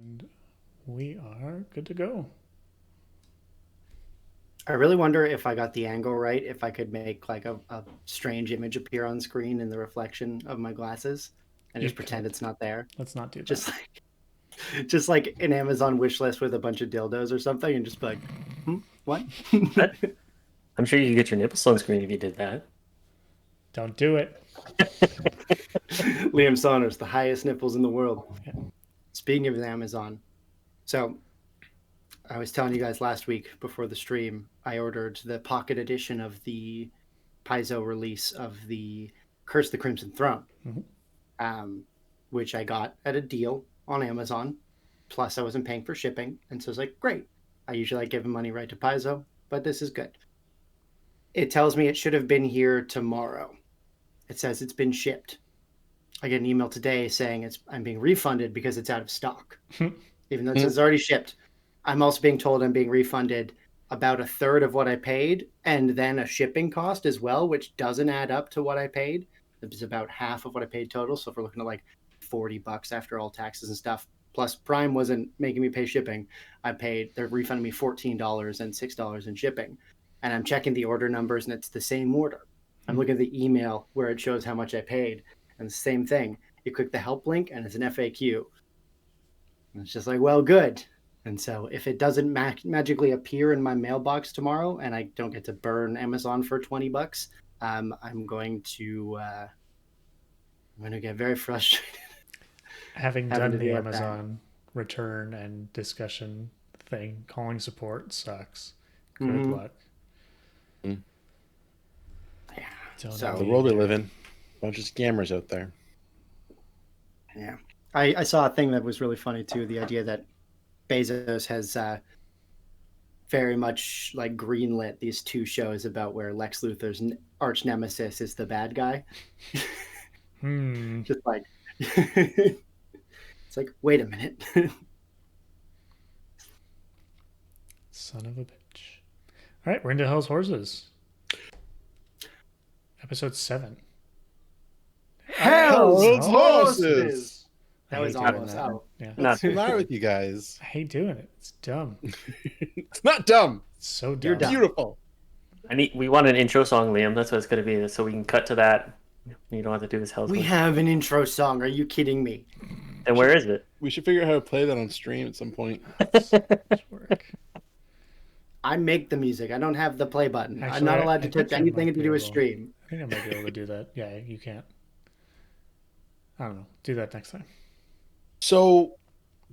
And we are good to go. I really wonder if I got the angle right, if I could make like a strange image appear on screen in the reflection of my glasses and You just pretend could. it's not there. Let's not do that. Just like an Amazon wish list with a bunch of dildos or something and just be like, what? I'm sure you could get your nipples on screen if you did that. Don't do it. Liam Saunders, the highest nipples in the world. Yeah. Speaking of Amazon, so I was telling you guys last week before the stream, I ordered the pocket edition of the Paizo release of the Curse the Crimson Throne, which I got at a deal on Amazon. Plus, I wasn't paying for shipping. And so I was like, great. I usually like giving money right to Paizo, but this is good. It tells me it should have been here tomorrow. It says it's been shipped. I get an email today saying I'm being refunded because it's out of stock, even though it says it's already shipped. I'm also being told I'm being refunded about a third of what I paid, and then a shipping cost as well, which doesn't add up to what I paid. It was about half of what I paid total. So if we're looking at like $40 after all taxes and stuff, plus Prime wasn't making me pay shipping, they're refunding me $14 and $6 in shipping. And I'm checking the order numbers and it's the same order. I'm looking at the email where it shows how much I paid, and the same thing. You click the help link and it's an FAQ. And it's just like, well, good. And so if it doesn't magically appear in my mailbox tomorrow and I don't get to burn Amazon for $20, I'm going to get very frustrated. Having done the Amazon return and discussion thing, calling support sucks. Good luck. Yeah. So the world we live in, a bunch of scammers out there. Yeah. I saw a thing that was really funny too, the idea that Bezos has very much like greenlit these two shows about where Lex Luthor's arch nemesis is the bad guy. Just like it's like, wait a minute. Son of a bitch. All right, we're into Hell's Horses. Episode 7. Hell's Horses! That was almost that. out. Yeah. What's the matter with you guys? I hate doing it. It's dumb. It's not dumb. It's so dumb. You're dumb. Beautiful. We want an intro song, Liam. That's what it's going to be, so we can cut to that. You don't have to do this Hell's We Horses. have an intro song. Are you kidding me? And where is it? We should figure out how to play that on stream at some point. Work. I make the music. I don't have the play button. Actually, I'm not allowed to I think touch I anything might to be do with able- stream. I think I might be able to do that. Yeah, you can't. I don't know. Do that next time. So,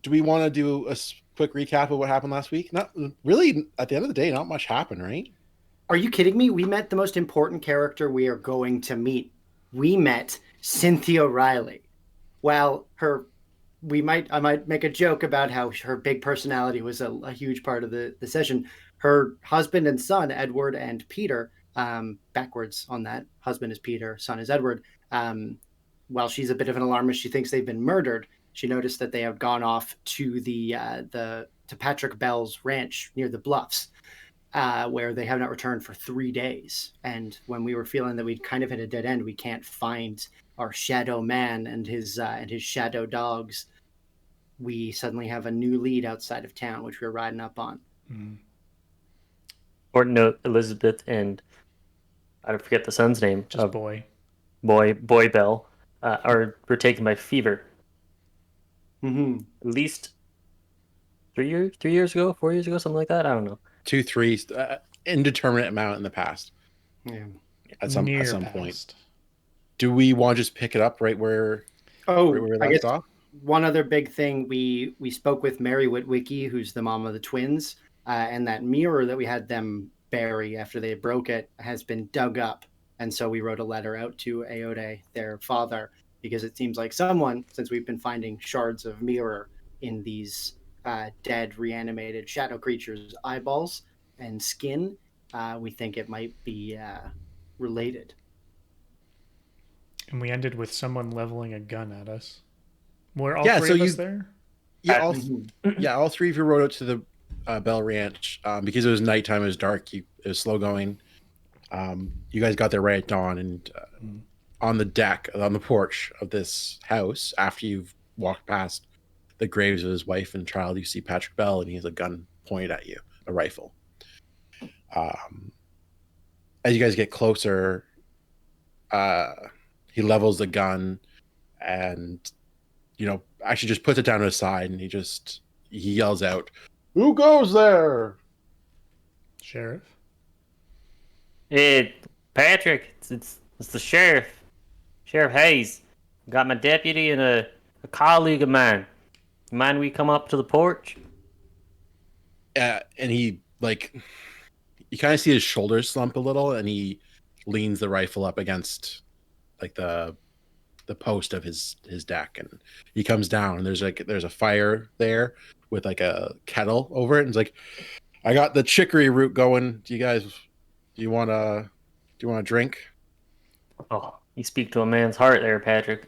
do we want to do a quick recap of what happened last week? Not really. At the end of the day, not much happened, right? Are you kidding me? We met the most important character we are going to meet. We met Cynthia Riley. Well, I might make a joke about how her big personality was a huge part of the session. Her husband and son, Edward and Peter, backwards on that. Husband is Peter, son is Edward. While she's a bit of an alarmist, she thinks they've been murdered. She noticed that they have gone off to to Patrick Bell's ranch near the Bluffs, where they have not returned for 3 days. And when we were feeling that we'd kind of hit a dead end, we can't find our shadow man and his shadow dogs. We suddenly have a new lead outside of town, which we're riding up on. Important note: Elizabeth and I forget the son's name. Just Boy Bell, were taken by fever. Mm-hmm. At least 3 years ago, 4 years ago, something like that. I don't know. 2, 3, indeterminate amount in the past. Yeah. At some past. point. Do we want to just pick it up right where we left off? One other big thing, we spoke with Mary Witwicky, who's the mom of the twins, and that mirror that we had them bury after they broke it has been dug up. And so we wrote a letter out to Aode, their father, because it seems like someone, since we've been finding shards of mirror in these dead, reanimated shadow creatures' eyeballs and skin, we think it might be related. And we ended with someone leveling a gun at us. Were all three of us there? Yeah, all three of you rode out to the Bell Ranch because it was nighttime. It was dark. It was slow going. You guys got there right at dawn, and on the deck, on the porch of this house, after you've walked past the graves of his wife and child, you see Patrick Bell, and he has a gun pointed at you, a rifle. As you guys get closer, he levels the gun and, actually just puts it down to his side, and he yells out, "Who goes there?" Sheriff? Hey, Patrick, it's the sheriff. Sheriff Hayes. Got my deputy and a colleague of mine. Mind we come up to the porch? And he, you kind of see his shoulders slump a little, and he leans the rifle up against the post of his deck, and he comes down, and there's a fire there with a kettle over it, and it's like, "I got the chicory root going. Do you want to drink?" Oh, you speak to a man's heart there, Patrick.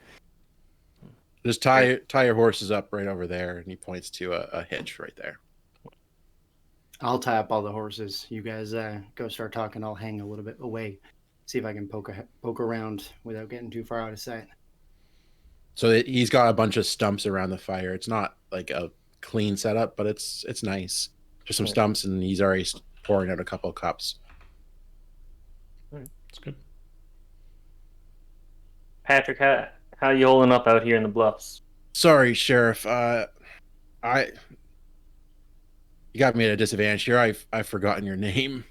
Just tie your horses up right over there, and he points to a hitch right there. I'll tie up all the horses. You guys go start talking. I'll hang a little bit away, see if I can poke around without getting too far out of sight. So he's got a bunch of stumps around the fire. It's not like a clean setup, but it's nice. Just some stumps, and he's already pouring out a couple of cups. That's good. Patrick, how you holding up out here in the bluffs? Sorry, Sheriff. You got me at a disadvantage here. I've forgotten your name.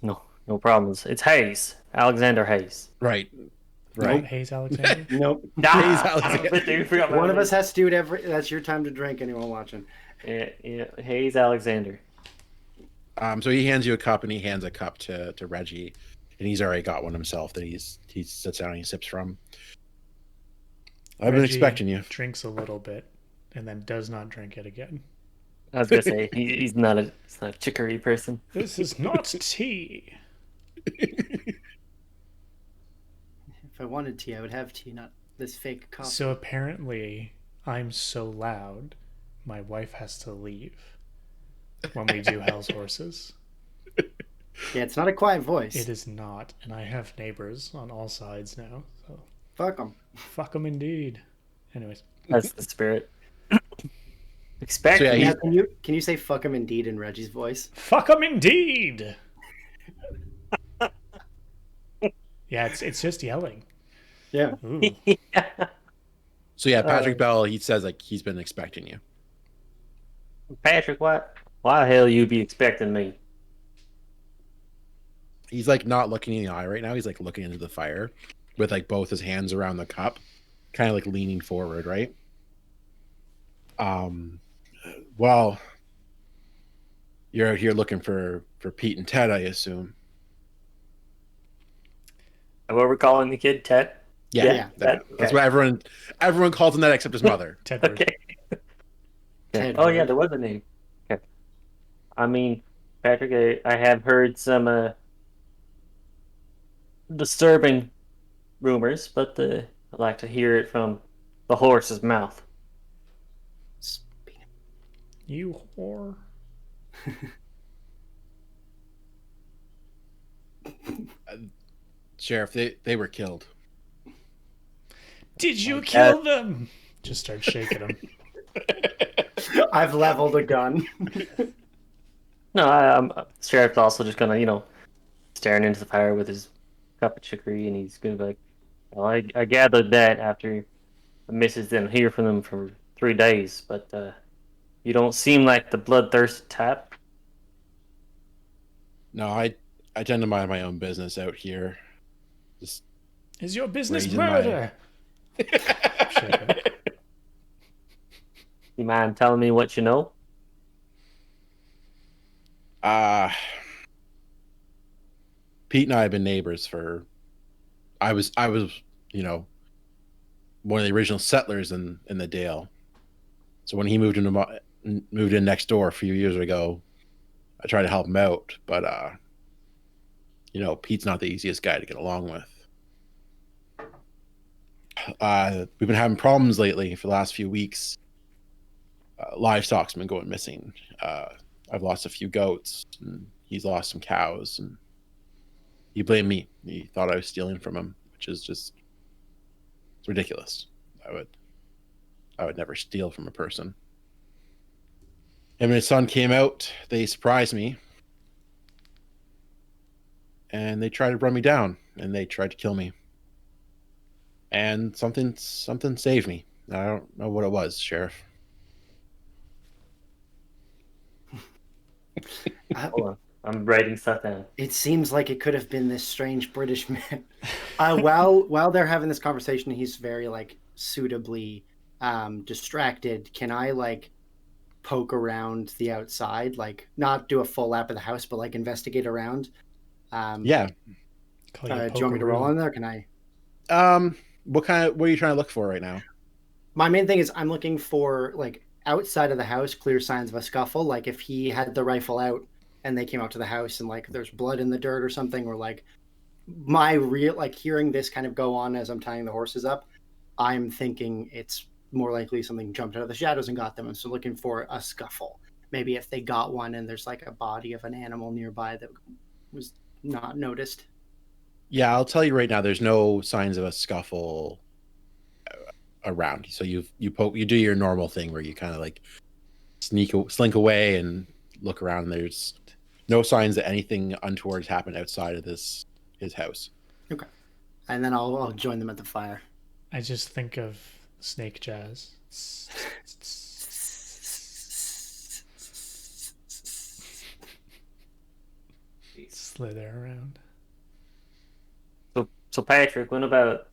No problems. It's Hayes. Alexander Hayes. Right. Nope, Hayes Alexander. Nope. Hayes Alexander. You forgot my One of name. us has to do it that's your time to drink, anyone watching. Yeah, Hayes Alexander. So he hands you a cup, and he hands a cup to Reggie, and he's already got one himself that he sits down and he sips from. I've been Reggie expecting you. Drinks a little bit and then does not drink it again. I was gonna say he's not a chicory person. This is not tea. If I wanted tea, I would have tea, not this fake coffee. So apparently, I'm so loud, my wife has to leave when we do Hell's Horses. Yeah, it's not a quiet voice. It is not, and I have neighbors on all sides now. So Fuck them. fuck them indeed. Anyways, That's the spirit. Expect So, yeah, me. Yeah, can you say fuck him indeed in Reggie's voice? fuck them indeed. Yeah, it's just yelling. Yeah. Ooh. So yeah, Patrick Bell. He says he's been expecting you. Patrick, why the hell you be expecting me? He's not looking in the eye right now. He's looking into the fire with both his hands around the cup, kind of leaning forward, right? Well, you're out here looking for Pete and Ted, I assume. What we're calling the kid, Ted? Yeah, That's what everyone calls him that except his mother. Tedward. Okay. Ted Oh yeah, Ward. there was a name. Okay. I mean, Patrick, I have heard some disturbing rumors, but I'd like to hear it from the horse's mouth. You whore. Sheriff, they were killed. Did you kill them? Just start shaking them. I've leveled a gun. No, I'm Sheriff's also just gonna, staring into the fire with his cup of chicory, and he's gonna be like, "Well, I gathered that after the missus didn't hear from them for 3 days, but you don't seem like the bloodthirsty type." No, I tend to mind my own business out here. Just Is your business Raising my- murder? Shaking. You mind telling me what you know? Pete and I have been neighbors for. I was one of the original settlers in the Dale. So when he moved in next door a few years ago, I tried to help him out, but Pete's not the easiest guy to get along with. We've been having problems lately for the last few weeks. Livestock's been going missing. I've lost a few goats, and he's lost some cows, and he blamed me. He thought I was stealing from him, which is just it's ridiculous. I would never steal from a person. And when his son came out, they surprised me. And they tried to run me down, and they tried to kill me. And something saved me. I don't know what it was, Sheriff. Hold on. I'm writing stuff down. It seems like it could have been this strange British man. While they're having this conversation, he's very like suitably distracted. Can I like poke around the outside, like not do a full lap of the house, but like investigate around? Yeah. Call Do you want me to roll on there? Can I? What are you trying to look for right now? My main thing is I'm looking for like outside of the house, clear signs of a scuffle. Like if he had the rifle out and they came out to the house and like there's blood in the dirt or something, or like my real like hearing this kind of go on as I'm tying the horses up, I'm thinking it's more likely something jumped out of the shadows and got them. And so looking for a scuffle. Maybe if they got one and there's like a body of an animal nearby that was not noticed. Yeah, I'll tell you right now. There's no signs of a scuffle around. So you do your normal thing where you kind of like slink away and look around. And there's no signs that anything untoward happened outside of his house. Okay, and then I'll join them at the fire. I just think of snake jazz. Slither around. So Patrick, when about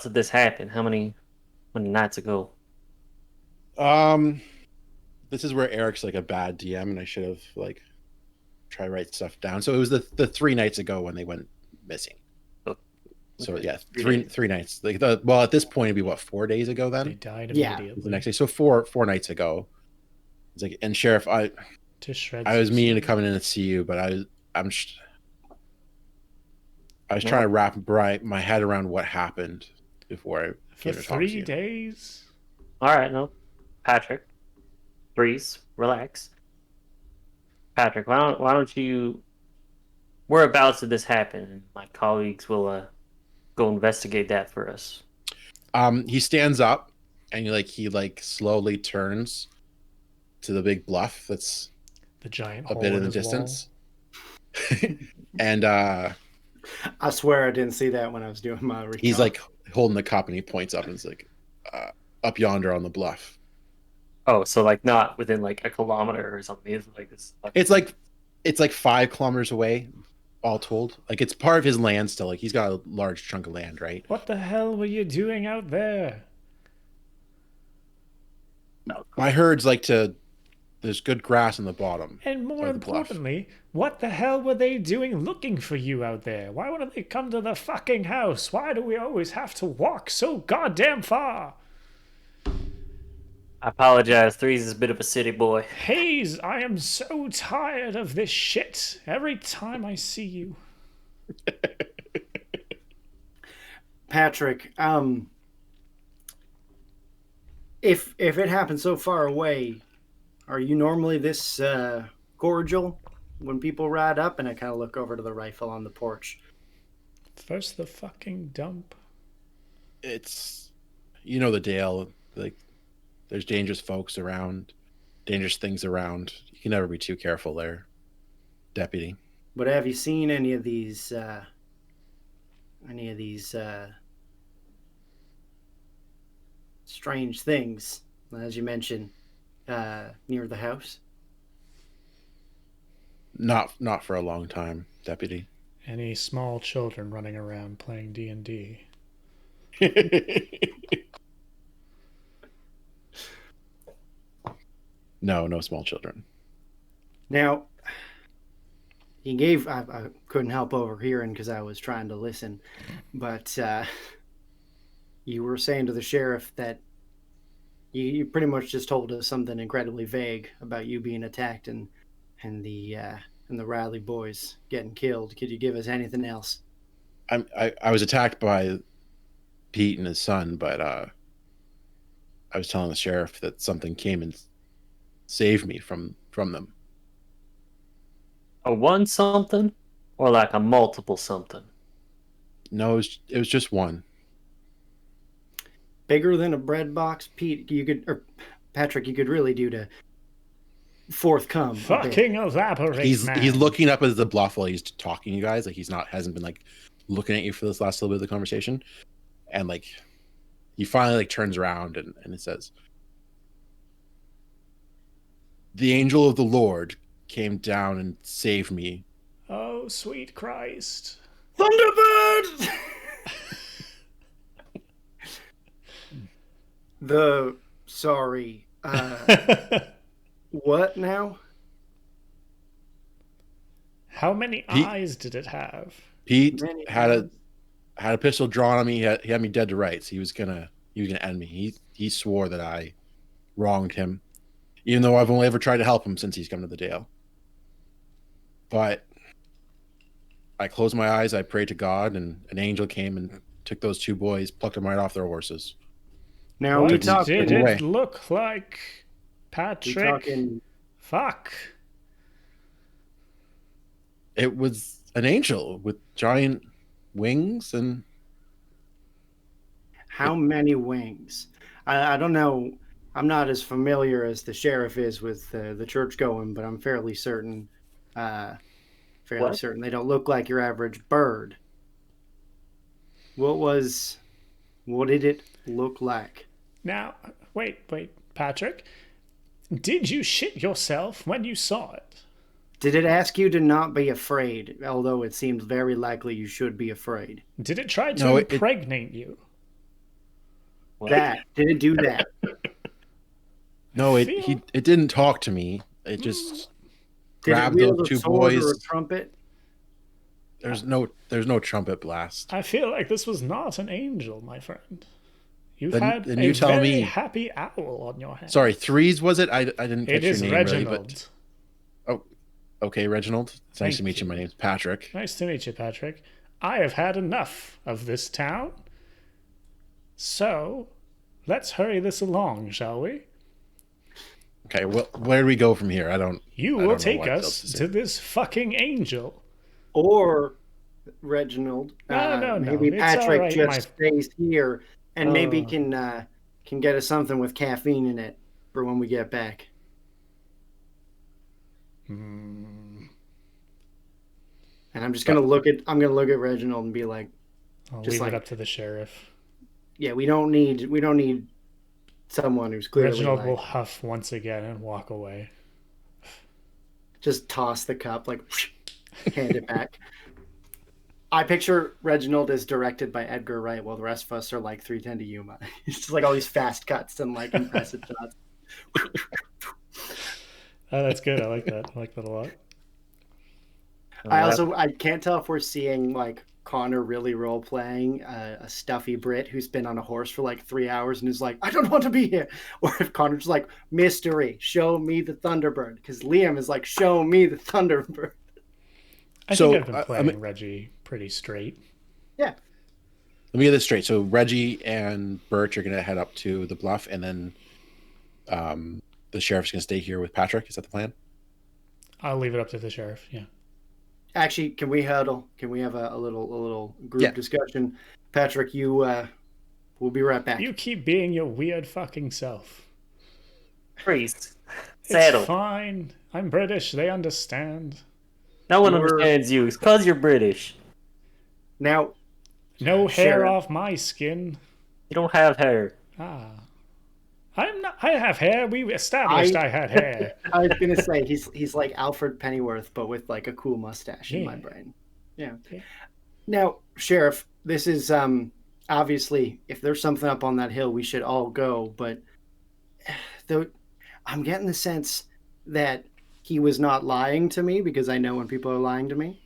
did this happen? How many nights ago? This is where Eric's like a bad DM, and I should have like tried to write stuff down. So it was the 3 nights ago when they went missing. So Okay. yeah, three nights. Like at this point it'd be what, 4 days ago They then? died Yeah. immediately. The next day. So four nights ago. It's like, and Sheriff, I To was meaning to come in and see you, but I was trying to wrap my head around what happened before I for came to talk to 3 you. days. All right, no, Patrick, breeze, relax. Patrick, why don't you? Whereabouts did this happen? My colleagues will go investigate that for us. He stands up and he slowly turns to the big bluff that's The giant a hole bit in the his distance. And I swear I didn't see that when I was doing my recon. he's like holding the cup and he points up and it's like up yonder on the bluff. Oh, so like not within like a kilometer or something. It's like this. It's like 5 kilometers away, all told. Like it's part of his land still. Like he's got a large chunk of land, right? What the hell were you doing out there? My herds there's good grass on the bottom. And more of the bluff. importantly, what the hell were they doing looking for you out there? Why wouldn't they come to the fucking house? Why do we always have to walk so goddamn far? I apologize. Three's is a bit of a city boy. Hayes, I am so tired of this shit every time I see you. Patrick, if it happened so far away, are you normally this cordial when people ride up? And I kind of look over to the rifle on the porch. First the fucking dump. It's the Dale, like there's dangerous folks around, dangerous things around. You can never be too careful there, deputy. But have you seen any of these strange things, as you mentioned, near the house? Not for a long time, deputy. Any small children running around playing D&D? No small children. Now, he gave. I couldn't help overhearing because I was trying to listen, but you were saying to the sheriff that you pretty much just told us something incredibly vague about you being attacked and the Riley boys getting killed. Could you give us anything else? I was attacked by Pete and his son, but I was telling the sheriff that something came and saved me from them. A one something, or like a multiple something? No, it was just one. bigger than a bread box, Pete, or Patrick, you could really do to forthcome a bit. Fucking elaborate, He's man. looking up at the bluff while he's talking to you guys. Like hasn't been like looking at you for this last little bit of the conversation. And like he finally like turns around and it says, "The angel of the Lord came down and saved me." Oh, sweet Christ. Thunderbird! Sorry. What now? How many eyes did it have? Pete Many had a pistol drawn on me. He had me dead to rights. He was gonna end me. He swore that I wronged him, even though I've only ever tried to help him since he's come to the Dale. But I closed my eyes, I prayed to God, and an angel came and took those two boys, plucked them right off their horses. Now What we did talking. it look like, Patrick? We talking. Fuck. It was an angel with giant wings and How many wings? I don't know. I'm not as familiar as the sheriff is with the church going, but I'm fairly certain. Certain they don't look like your average bird. What did it look like? Now, wait, Patrick. Did you shit yourself when you saw it? Did it ask you to not be afraid, although it seems very likely you should be afraid? Did it try to No, it- impregnate you? Did it do that? no, it Feel- it didn't talk to me. It just Did it grabbed wield those a two sword boys. or a trumpet? There's no trumpet blast. I feel like this was not an angel, my friend. You've Then- had then a you tell very me. happy owl on your hand. Sorry, threes was it? I didn't catch It is your name Reginald. really, but okay, Reginald. It's nice Thank to meet you. you. My name's Patrick. Nice to meet you, Patrick. I have had enough of this town. So, let's hurry this along, shall we? Okay, well, where do we go from here? I don't You I will don't know take what else us to say. to this fucking angel. Or Reginald? No. Maybe It's Patrick all right, just stays here and maybe Oh. can get us something with caffeine in it for when we get back. And I'm just gonna look at Reginald and be like, I'll Just leave like- it up to the sheriff. yeah, we don't need someone who's clearly Reginald like, will huff once again and walk away. just toss the cup, like hand it back. I picture Reginald as directed by Edgar Wright, while the rest of us are like 310 to Yuma. It's just like all these fast cuts and like impressive shots. Oh, that's good. I like that. I like that a lot. I can't tell if we're seeing like Connor really role playing a stuffy Brit who's been on a horse for like 3 hours and is like, I don't want to be here, or if Connor's like, mystery, show me the Thunderbird, because Liam is like, show me the Thunderbird. I So, think I've been I playing mean- Reggie pretty straight. Yeah, Let me get this straight. So Reggie and Birch are gonna head up to the bluff, and then the sheriff's gonna stay here with Patrick. Is that the plan? I'll leave it up to the sheriff. Yeah. actually, can we huddle? Can we have a little group Yeah. discussion? Patrick, we'll be right back. You keep being your weird fucking self. Priest. It's Saddle. fine. I'm British. They understand. No one You're- understands you. It's because you're British. Now, No hair Sheriff. off my skin. You don't have hair. Ah. I'm not. I have hair. We established I had hair. I was gonna say he's like Alfred Pennyworth, but with like a cool mustache in my Yeah. brain. Yeah. Yeah. Now, Sheriff, this is obviously if there's something up on that hill, we should all go. But though, I'm getting the sense that he was not lying to me, because I know when people are lying to me.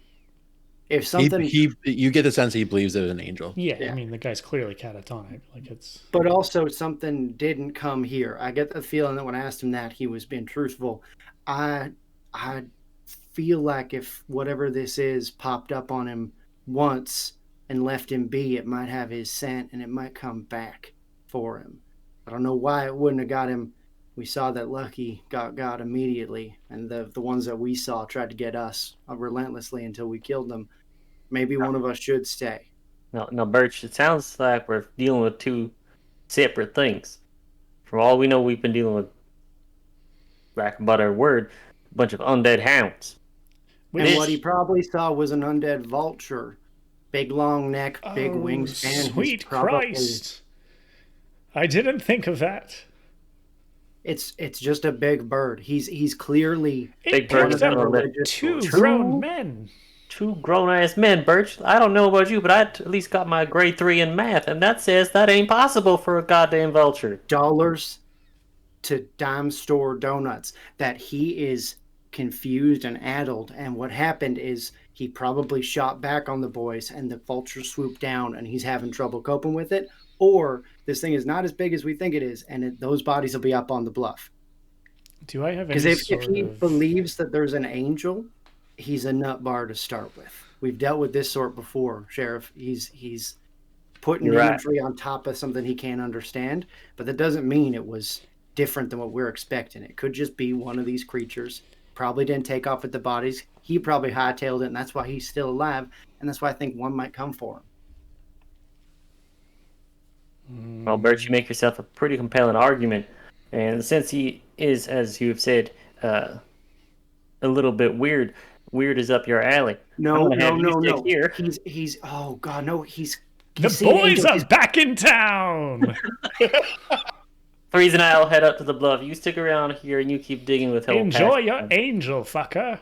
If something, You get the sense he believes it was an angel. Yeah, Yeah. I mean the guy's clearly catatonic. Like it's. but also something didn't come here. I get the feeling that when I asked him that, he was being truthful. I feel like if whatever this is popped up on him once and left him be, it might have his scent and it might come back for him. I don't know why it wouldn't have got him. We saw that Lucky got immediately, and the ones that we saw tried to get us relentlessly until we killed them. Maybe one of us should stay. No, Birch, it sounds like we're dealing with two separate things. For all we know, we've been dealing with, lack of a better word, a bunch of undead hounds. And This- what he probably saw was an undead vulture. Big long neck, big Oh, wingspan. He's sweet probably- Christ. I didn't think of that. It's just a big bird. He's clearly It Big bird picked is up gonna let religious two or- grown men. Two grown-ass men, Birch. I don't know about you, but I at least got my grade 3 in math, and that says that ain't possible for a goddamn vulture. dollars to dime store donuts that he is confused and addled, and what happened is he probably shot back on the boys and the vulture swooped down and he's having trouble coping with it, or this thing is not as big as we think it is and those bodies will be up on the bluff. Do I have any Because if sort he of... believes that there's an angel, he's a nut bar to start with. We've dealt with this sort before, Sheriff. He's putting You're right. imagery on top of something he can't understand, but that doesn't mean it was different than what we're expecting. It could just be one of these creatures. Probably didn't take off with the bodies. He probably hightailed it, and that's why he's still alive, and that's why I think one might come for him. Well, Birch, you make yourself a pretty compelling argument, and since he is, as you have said, a little bit weird is up your alley. No, I'm gonna have you stick no. here. He's oh god, no, he's The seen an boys angel. are back in town! Freeze and I'll head up to the bluff. You stick around here and you keep digging with help. Enjoy your angel, fucker.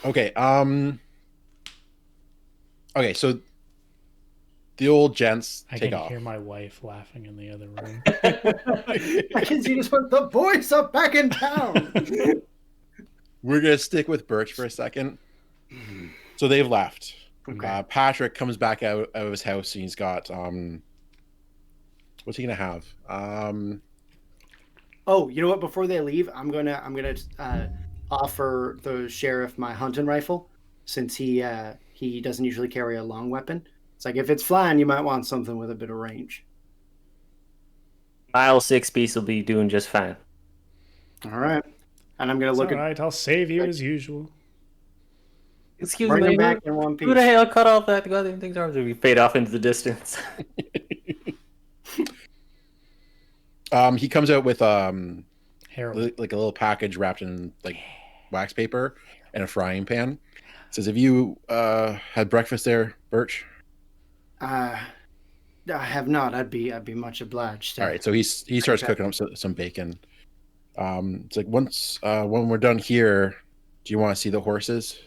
Okay. Okay. So the old gents I take can off. hear my wife laughing in the other room. I can see just put the boys are back in town. We're gonna stick with Birch for a second. So they've left. Okay. Patrick comes back out of his house and he's got what's he gonna have? Oh, you know what? Before they leave, I'm gonna offer the sheriff my hunting rifle, since he doesn't usually carry a long weapon. It's like if it's flying, you might want something with a bit of range. Mile 6 piece will be doing just fine. All right, and I'm gonna It's look all right, I'll save you as usual. Excuse bring me, them back in one piece. who the hell cut off that goddamn thing's arms? We fade off into the distance. He comes out with Harold. like a little package wrapped in like wax paper and a frying pan. Says, "Have you had breakfast there, Birch?" I have not. I'd be much obliged. All right, so he starts cooking up some bacon. It's like once when we're done here, do you want to see the horses?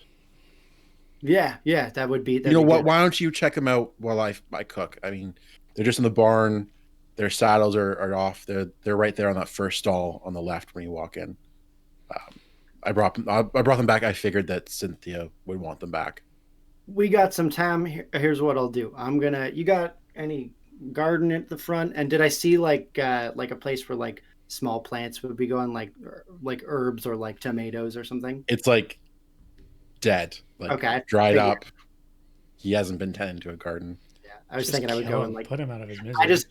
Yeah, that would be. You know what? Why don't you check them out while I cook? I mean, they're just in the barn. Their saddles are off. They're right there on that first stall on the left when you walk in. I brought them back. I figured that Cynthia would want them back. We got some time. Here's what I'll do. You got any garden at the front? And did I see like a place where like small plants would be going, like herbs or like tomatoes or something? It's like dead, like Okay, dried figured. up. He hasn't been tending to a garden. Yeah, I was Just thinking I would kill go him, and like. put him out of his misery.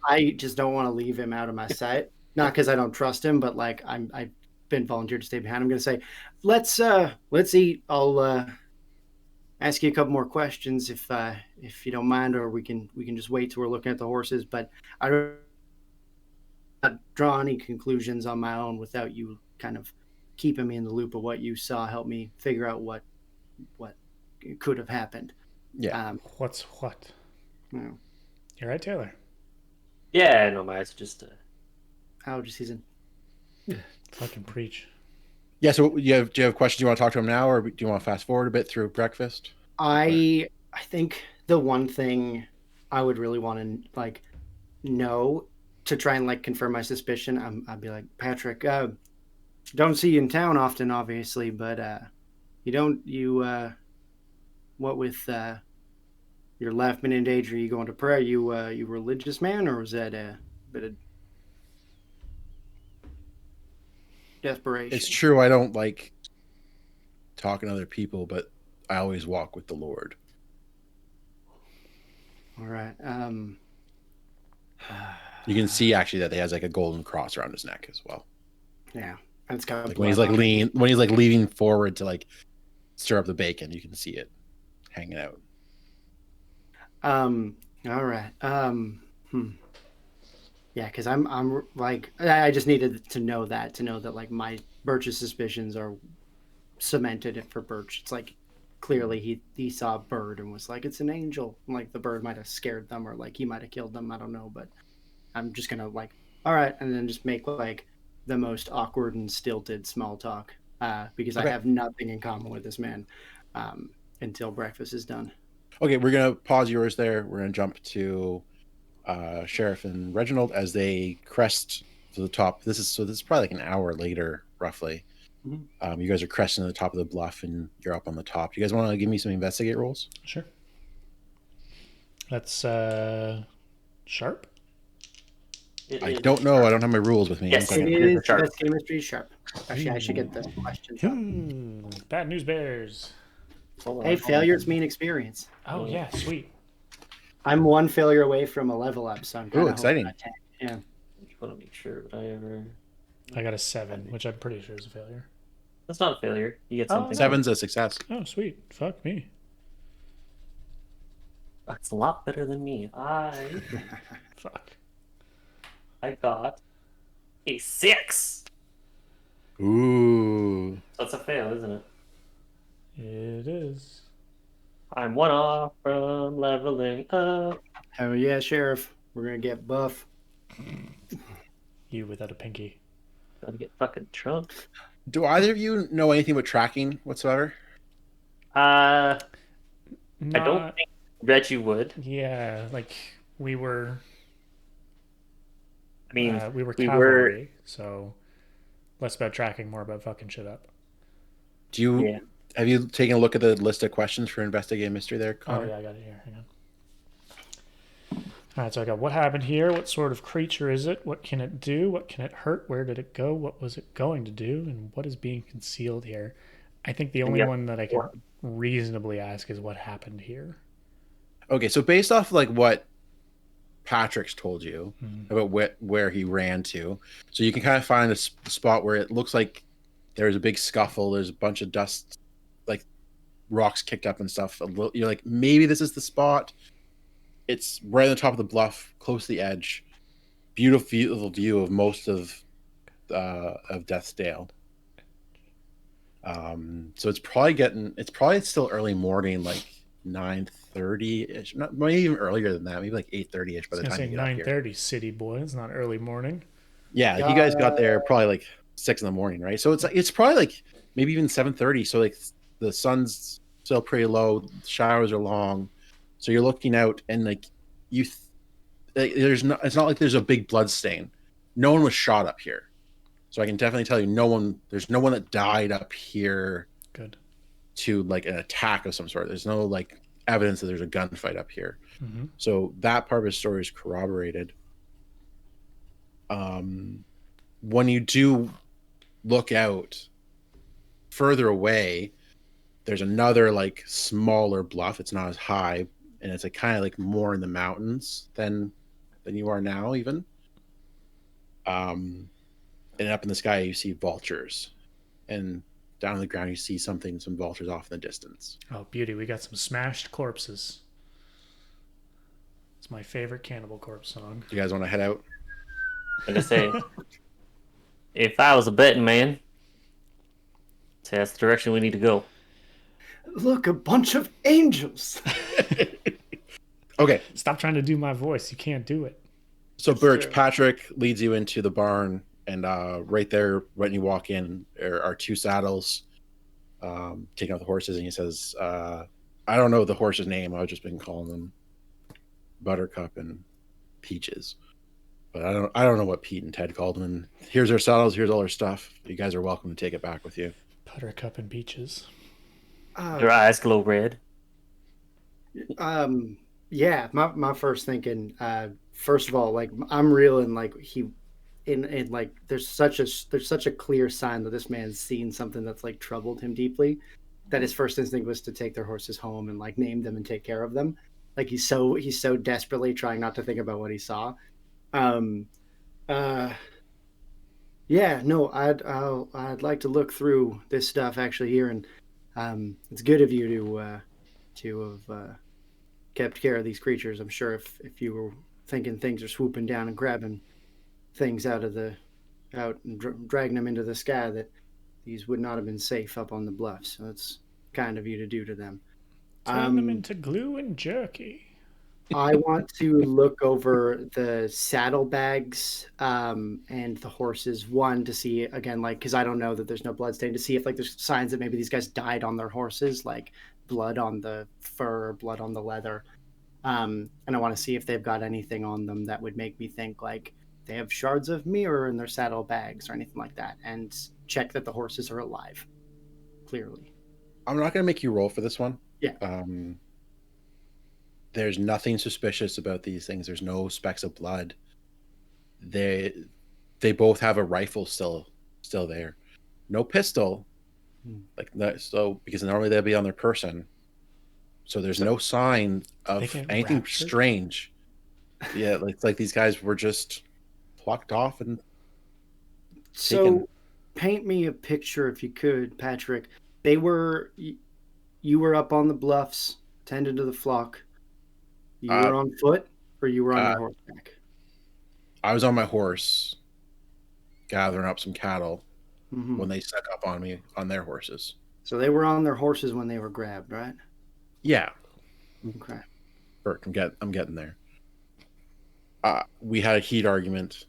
I just don't want to leave him out of my sight. Not because I don't trust him, but like I've been volunteered to stay behind. I'm gonna say, let's eat. I'll ask you a couple more questions if you don't mind, or we can just wait till we're looking at the horses. But I don't draw any conclusions on my own without you kind of keeping me in the loop of what you saw. Help me figure out what could have happened. Yeah. What's what? You know, You're right, Taylor. Yeah, no, man, it's just allergy season. Fucking preach. Yeah. So do you have questions you want to talk to him now, or do you want to fast forward a bit through breakfast? I think the one thing I would really want to like know to try and like confirm my suspicion, I'd be like, Patrick, don't see you in town often, obviously, but what with your life been in danger? You going to prayer? You religious man, or was that a bit of desperation? It's true. I don't like talking to other people, but I always walk with the Lord. All right. You can see actually that he has like a golden cross around his neck as well. Yeah, and it's kind of Like when he's like leaning forward to like stir up the bacon, you can see it hanging out. All right. Yeah, because I'm like I just needed to know that like my Birch's suspicions are cemented for Birch. It's like clearly he saw a bird and was like, it's an angel. And, like the bird might have scared them or like he might have killed them. I don't know, but I'm just gonna like, all right, and then just make like the most awkward and stilted small talk because I Okay. have nothing in common with this man until breakfast is done. Okay, we're gonna pause yours there. We're gonna jump to Sheriff and Reginald as they crest to the top. This is probably like an hour later, roughly. Mhm. You guys are cresting to the top of the bluff, and you're up on the top. You guys want to give me some investigate rolls? Sure. That's sharp. I don't know. I don't have my rules with me. Yes. I'm It gonna- is Sharp. best chemistry sharp. Actually, I should get the questions up. Bad news bears. Hold on, Hey, hold on. failures mean experience. Oh yeah, sweet. I'm one failure away from a level up, so I'm kind of exciting. Yeah. I just want to make sure that I ever. I got a 7, which I'm pretty sure is a failure. That's not a failure. You get Oh, something. 7's a success. Oh sweet. Fuck me. That's a lot better than me. Fuck. I got a 6. Ooh. That's a fail, isn't it? It is. I'm one off from leveling up. Hell yeah, Sheriff. We're gonna get buff. You without a pinky. Gotta get fucking drunk. Do either of you know anything about tracking whatsoever? I don't Not- think Reggie would. Yeah, like we were. I mean, we were we cavalry, so less about tracking, more about fucking shit up. Do you Yeah. have you taken a look at the list of questions for investigate mystery there, Oh Connor? yeah, I got it here. Hang on. All right, so I got what happened here. What sort of creature is it? What can it do? What can it hurt? Where did it go? What was it going to do? And what is being concealed here? I think the only Yeah. one that I can reasonably ask is what happened here. Okay, so based off like what Patrick's told you Mhm. about where he ran to, so you can kind of find a spot where it looks like there's a big scuffle. There's a bunch of dust, like rocks kicked up and stuff. You're like, maybe this is the spot. It's right on the top of the bluff, close to the edge. Beautiful view of most of Death's Dale. So it's probably still early morning, like 9:30 ish, not maybe even earlier than that, maybe like 8:30 ish by I the was time gonna you say get up here. 9:30, city boy. It's not early morning. Yeah, like you guys got there probably like 6 in the morning, right? So it's probably like maybe even 7:30. So like the sun's still pretty low, the showers are long, so you're looking out and like it's not like there's a big blood stain. No one was shot up here, so I can definitely tell you there's no one that died up here Good. to like an attack of some sort. There's no like evidence that there's a gunfight up here. Mm-hmm. So that part of his story is corroborated. When you do look out further away, there's another like smaller bluff. It's not as high, and it's like kind of like more in the mountains than you are now, even. And up in the sky you see vultures, and down on the ground you see some vultures off in the distance. Oh, beauty. We got some smashed corpses. It's my favorite Cannibal Corpse song. Do you guys want to head out? I'm gonna say, if I was a betting man, say that's the direction we need to go. Look, a bunch of angels. Okay, Stop trying to do my voice. You can't do it. so Birch, true. Patrick leads you into the barn, and right there, when you walk in, there are 2 saddles, taking out the horses, and he says, "I don't know the horse's name. I've just been calling them Buttercup and Peaches, but I don't know what Pete and Ted called them. And here's our saddles. Here's all our stuff. You guys are welcome to take it back with you." Buttercup and Peaches. Their eyes glow red. Yeah, my first thinking, first of all, like I'm reeling like in like there's such a clear sign that this man's seen something that's like troubled him deeply, that his first instinct was to take their horses home and like name them and take care of them. Like he's so desperately trying not to think about what he saw. Yeah, no, I'd like to look through this stuff actually here, and it's good of you to have kept care of these creatures. I'm sure if you thinking things are swooping down and grabbing things out and dragging them into the sky, that these would not have been safe up on the bluffs. So it's kind of you to do to them. Turn them into glue and jerky. I want to look over the saddlebags and the horses. One, to see again, like, because I don't know that there's no blood stain, to see if like there's signs that maybe these guys died on their horses, like blood on the fur, blood on the leather. And I want to see if they've got anything on them that would make me think like they have shards of mirror in their saddlebags or anything like that, and check that the horses are alive. Clearly, I'm not going to make you roll for this one. Yeah. There's nothing suspicious about these things. There's no specks of blood. They both have a rifle still there. No pistol. Like that, so because normally they'll be on their person. So there's no sign of anything strange. Yeah, like these guys were just plucked off and taken. Paint me a picture if you could, Patrick. You were up on the bluffs tending to the flock. You were on foot, or you were on your horseback? I was on my horse, gathering up some cattle when they set up on me on their horses. So they were on their horses when they were grabbed, right? Yeah. Okay. Bert, I'm getting there. We had a heat argument.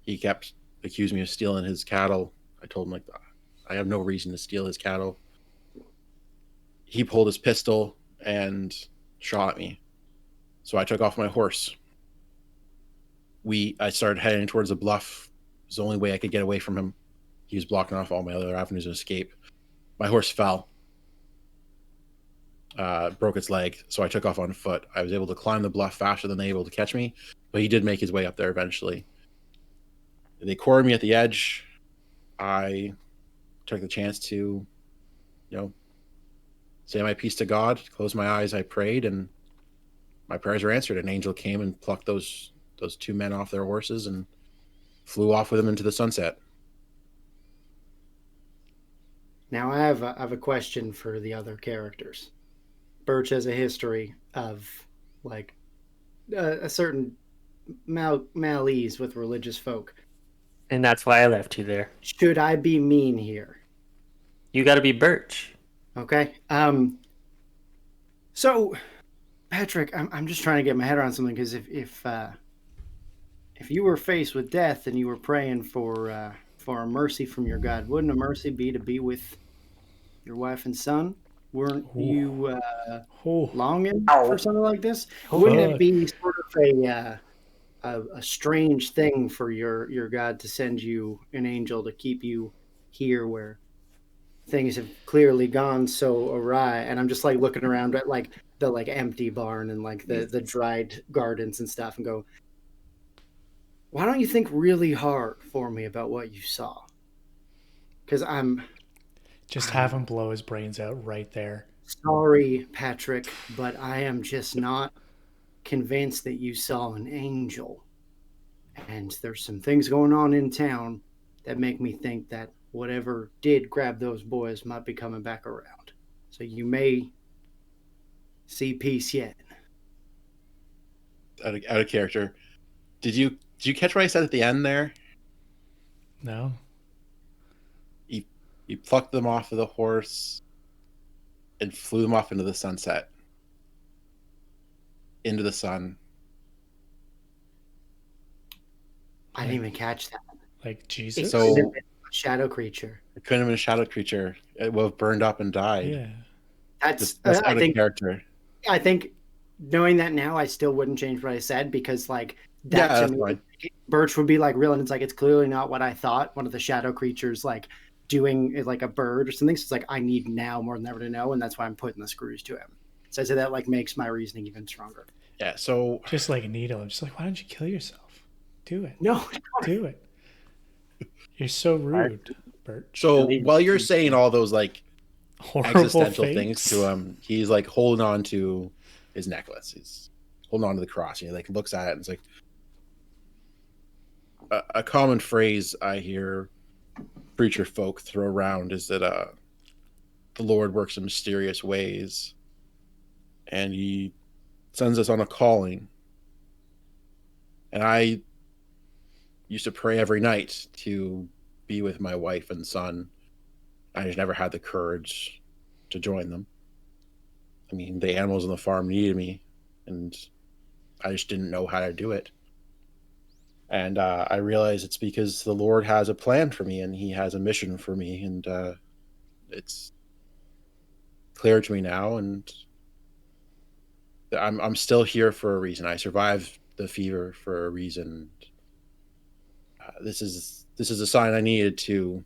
He kept accusing me of stealing his cattle. I told him, like, I have no reason to steal his cattle. He pulled his pistol and shot at me. So I took off my horse. I started heading towards the bluff. It was the only way I could get away from him. He was blocking off all my other avenues of escape. My horse fell. Broke its leg, so I took off on foot. I was able to climb the bluff faster than they were able to catch me, but he did make his way up there eventually. They cornered me at the edge. I took the chance to, say my piece to God, close my eyes, I prayed, and my prayers were answered. An angel came and plucked those two men off their horses and flew off with them into the sunset. Now I have a question for the other characters. Birch has a history of like a certain malaise with religious folk. And that's why I left you there. Should I be mean here? You got to be Birch. Okay. So, Patrick, I'm just trying to get my head around something, because if you were faced with death and you were praying for a mercy from your God, wouldn't a mercy be to be with your wife and son? Weren't you longing for something like this? Wouldn't it be sort of a strange thing for your God to send you an angel to keep you here where things have clearly gone so awry? And I'm just like looking around at like the like empty barn and like the dried gardens and stuff, and go, why don't you think really hard for me about what you saw? Because I'm just have him blow his brains out right there. Sorry, Patrick, but I am just not convinced that you saw an angel. And there's some things going on in town that make me think that whatever did grab those boys might be coming back around. So you may see peace yet. Out of character. Did you catch what I said at the end there? No. You plucked them off of the horse and flew them off into the sunset. Into the sun. I didn't even catch that. Like Jesus? So, shadow creature. It couldn't have been a shadow creature. It would have burned up and died. Yeah. That's out of character. I think knowing that now, I still wouldn't change what I said, because like that to me, fine. Birch would be like real, and it's like it's clearly not what I thought. One of the shadow creatures like doing like a bird or something. So it's like I need now more than ever to know, and that's why I'm putting the screws to him. So I say that like makes my reasoning even stronger. Yeah. So just like a needle, I'm just like, why don't you kill yourself? Do it. No, do it. You're so rude, Birch. So while you're saying all those like horrible existential things to him, he's like holding on to his necklace. He's holding on to the cross. And he like looks at it and it's like a common phrase I hear preacher folk throw around is that the Lord works in mysterious ways, and he sends us on a calling. And I used to pray every night to be with my wife and son. I just never had the courage to join them. I mean, the animals on the farm needed me, and I just didn't know how to do it. And I realize it's because the Lord has a plan for me, and He has a mission for me, and it's clear to me now. And I'm still here for a reason. I survived the fever for a reason. This is a sign I needed to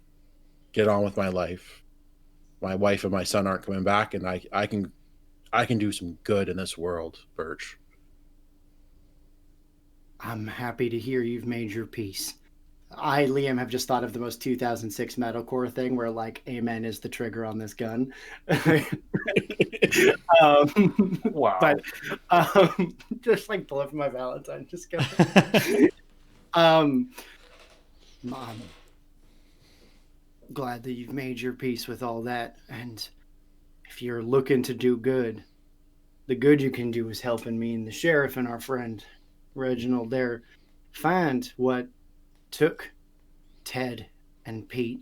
get on with my life. My wife and my son aren't coming back, and I can do some good in this world, Birch. I'm happy to hear you've made your peace. I, Liam, have just thought of the most 2006 metalcore thing where, like, amen is the trigger on this gun. Wow. But just like pull up my Valentine. Just go. I'm glad that you've made your peace with all that. And if you're looking to do good, the good you can do is helping me and the sheriff and our friend Reginald there find what took Ted and Pete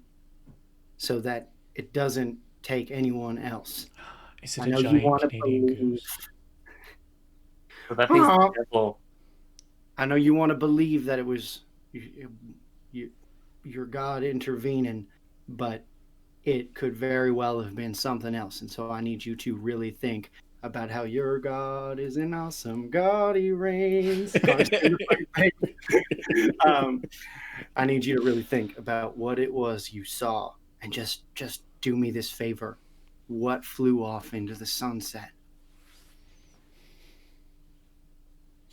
so that it doesn't take anyone else. Is it I a know you giant want to Canadian believe. goose? So that thing's careful. I know you want to believe that it was your God intervening, but it could very well have been something else. And so I need you to really think about how your God is an awesome God. He reigns. I need you to really think about what it was you saw, and just do me this favor. What flew off into the sunset?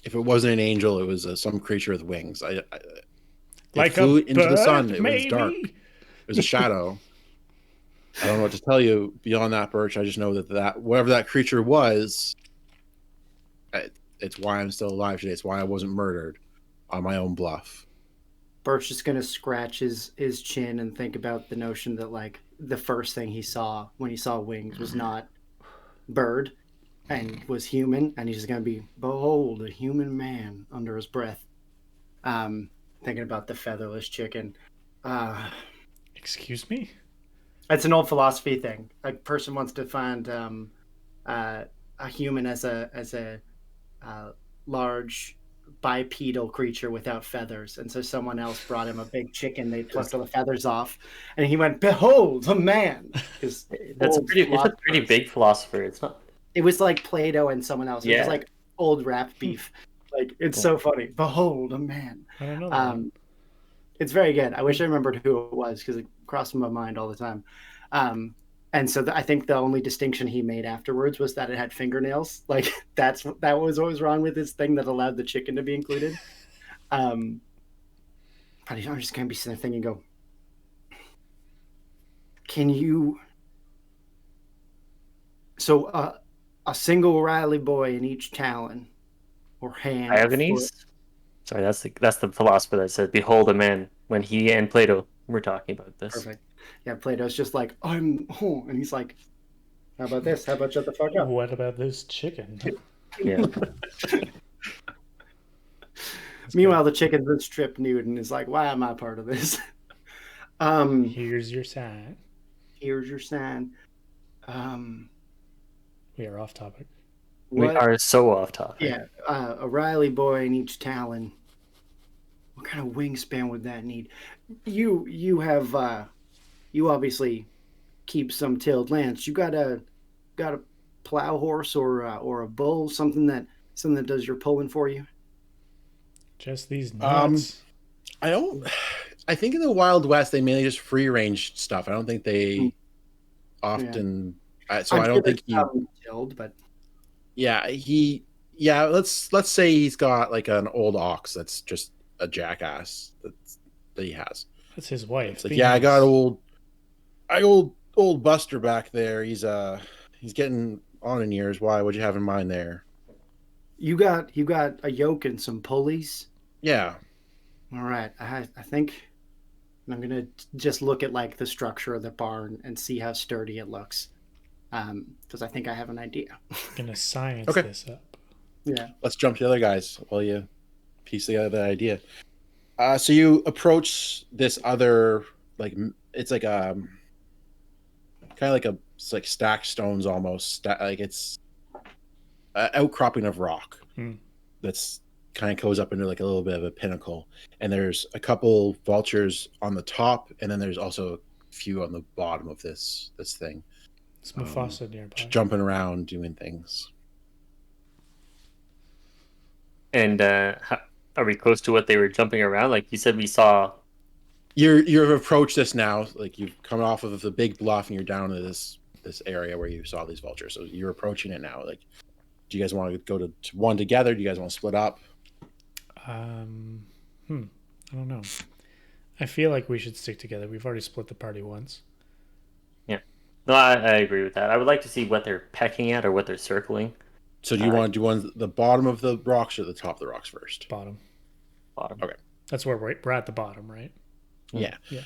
If it wasn't an angel, it was some creature with wings. It Like flew a into the sun. bird, It was dark. maybe? It was a shadow. I don't know what to tell you beyond that, Birch. I just know that whatever that creature was, it's why I'm still alive today. It's why I wasn't murdered on my own bluff. Bert's just gonna scratch his chin and think about the notion that, like, the first thing he saw when he saw wings was not bird and was human, and he's just gonna be, behold, a human man, under his breath. Thinking about the featherless chicken. Excuse me? It's an old philosophy thing. A person wants to find a human as a large bipedal creature without feathers, and so someone else brought him a big chicken. They plucked all the feathers off, and he went, "Behold, a man!" It's a pretty big philosopher. It's not. It was like Plato and someone else. It was Yeah. like old rap beef. Like, it's so funny. Behold, a man. I don't know. That. It's very good. I wish I remembered who it was because it crossed my mind all the time. And so I think the only distinction he made afterwards was that it had fingernails. Like, that was what was wrong with this thing that allowed the chicken to be included. But I'm just going to be sitting there thinking, can you... So a single Riley boy in each talon or hand. Diogenes? Sorry, that's the philosopher that said, "Behold a man." When he and Plato were talking about this. Perfect. Yeah, Plato's just like, and he's like, how about this? How about shut the fuck up? What about this chicken? Yeah. Meanwhile, the chicken's been stripped nude and is like, why am I part of this? Here's your sign. Here's your sign. We are off topic. We are so off topic. Yeah, a Riley boy in each talon. What kind of wingspan would that need? You have you obviously keep some tilled lands. You got a plow horse or a bull, something that does your pulling for you. Just these nuts. I think in the Wild West they mainly just free range stuff. I don't think they often. So I don't think he tilled, but let's say he's got like an old ox that's just a jackass that he has. That's his wife. It's like, I got old Buster back there. He's getting on in years. Why? What'd you have in mind there? You got a yoke and some pulleys. Yeah. All right. I think I'm gonna just look at like the structure of the barn and see how sturdy it looks, because I think I have an idea. I'm gonna science Okay. this up. Yeah. Let's jump to the other guys while you piece together that idea. So you approach this other it's like a kind of like it's like stacked stones almost. Like it's an outcropping of rock that's kind of goes up into like a little bit of a pinnacle, and there's a couple vultures on the top, and then there's also a few on the bottom of this thing. It's Mufasa nearby. Just jumping around doing things. And are we close to what they were jumping around? Like you said, we saw. You've approached this now. Like you've come off of the big bluff, and you're down to this area where you saw these vultures. So you're approaching it now. Like, do you guys want to go to one together? Do you guys want to split up? I don't know. I feel like we should stick together. We've already split the party once. Yeah. No, I agree with that. I would like to see what they're pecking at or what they're circling. So do you want to do one the bottom of the rocks or the top of the rocks first? Bottom. Bottom. Okay. That's where we're at the bottom, right? Yeah. Yeah.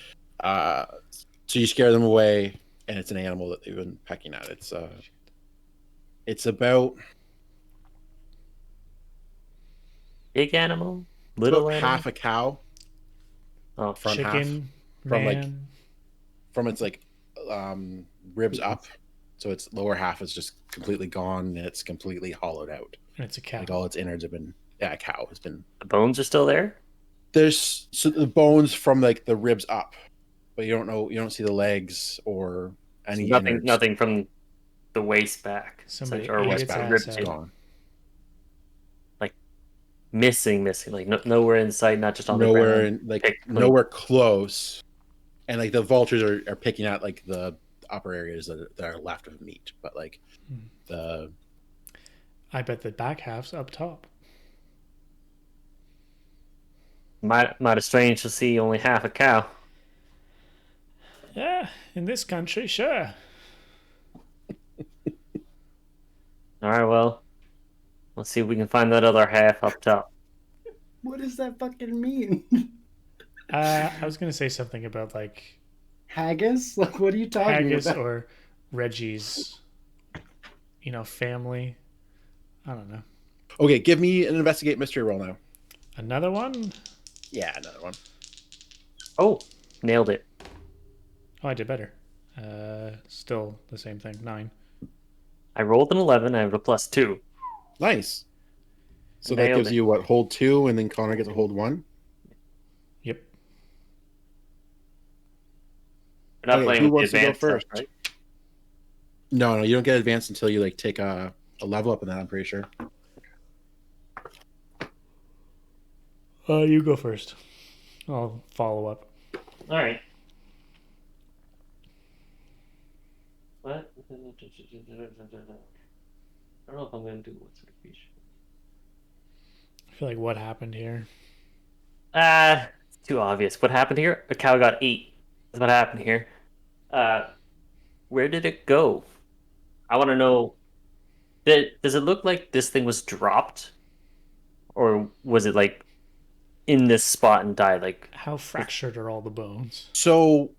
So you scare them away, and it's an animal that they've been pecking at. It's about Big animal, little animal. half a cow. Oh, Front Chicken, half from man. from its ribs up, so its lower half is just completely gone, and it's completely hollowed out. And it's a cow. Like all its innards have been. Yeah, a cow has been. the bones are still there. There's the bones from like the ribs up, but you don't see the legs or any innards. Nothing from the waist back. Somebody or ate waist its back. ass Ribs out. It's gone. Missing. Like nowhere in sight. Not just on the Nowhere ground. nowhere close, and like the vultures are picking at like the upper areas that are left of meat, but like the I bet the back half's up top. Might have strange to see only half a cow. Yeah, in this country, sure. All right, well, let's see if we can find that other half up top. What does that fucking mean? I was gonna say something about like Haggis? Like, what are you talking haggis about? or Reggie's, family. I don't know. Okay, give me an investigate mystery roll now. Another one? Yeah, another one. Oh, nailed it. Oh, I did better. Still the same thing. 9. I rolled an 11. I have a +2. Nice. So that Nailed gives it. you what, hold 2, and then Connor gets a hold 1. Yep. We're not Okay, playing who with wants the to go advanced stuff, first? right? No, you don't get advanced until you like take a level up in that. I'm pretty sure. You go first. I'll follow up. All right. What? I don't know if I'm going to do what's the creature. I feel like what happened here? It's too obvious. What happened here? A cow got ate. That's what happened here. Where did it go? I want to know. Does it look like this thing was dropped, or was it like in this spot and died? Like, How fractured are all the bones? So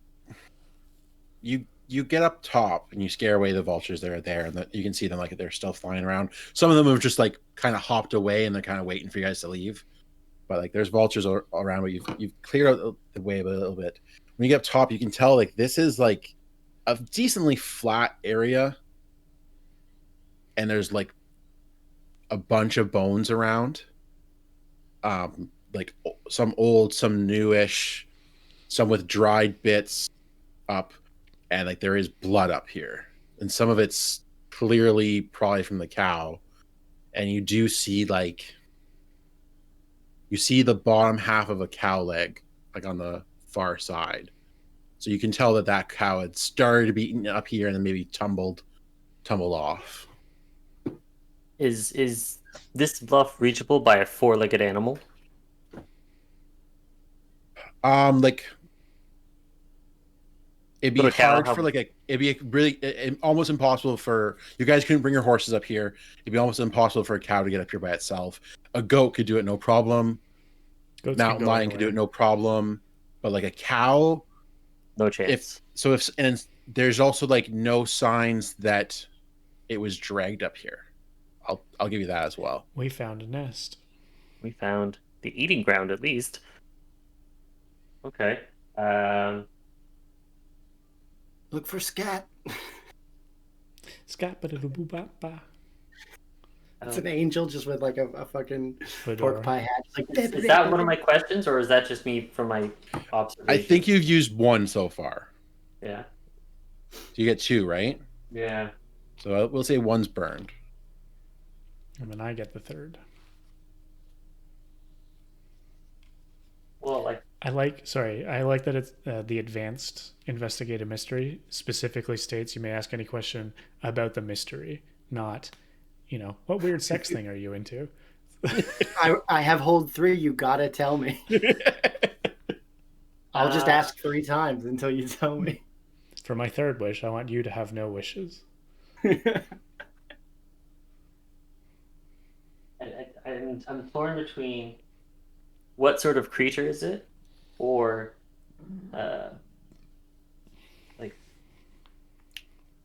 you get up top and you scare away the vultures that are there, and you can see them like they're still flying around. Some of them have just like kind of hopped away and they're kind of waiting for you guys to leave. But like there's vultures around, but you've cleared out the way a little bit. When you get up top, you can tell like this is like a decently flat area, and there's like a bunch of bones around. Like some old, some newish, some with dried bits up, and like there is blood up here, and some of it's clearly probably from the cow, and you do see like you see the bottom half of a cow leg like on the far side, so you can tell that cow had started to be eaten up here and then maybe tumbled off. is this bluff reachable by a 4-legged animal? Like it'd be But a cow, hard for it'd be almost impossible for you guys couldn't bring your horses up here. It'd be almost impossible for a cow to get up here by itself. A goat could do it no problem. Goats can Mountain go lion could do it anywhere. no problem. But like a cow, No chance. and there's also like no signs that it was dragged up here. I'll give you that as well. We found a nest. We found the eating ground at least. Okay. Look for scat. Scappa-da-da-boo-ba-ba. It's an angel just with like a fucking Fedora. pork pie hat. It's like, is that one of my questions, or is that just me from my observation? I think you've used one so far. Yeah. So you get 2, right? Yeah. So we'll say one's burned. And then I get the third. Well, like, I like that it's the advanced investigative mystery specifically states you may ask any question about the mystery, not, what weird sex thing are you into? I have hold 3. You gotta tell me. I'll just ask 3 times until you tell me. For my third wish, I want you to have no wishes. I'm torn between what sort of creature is it, or like,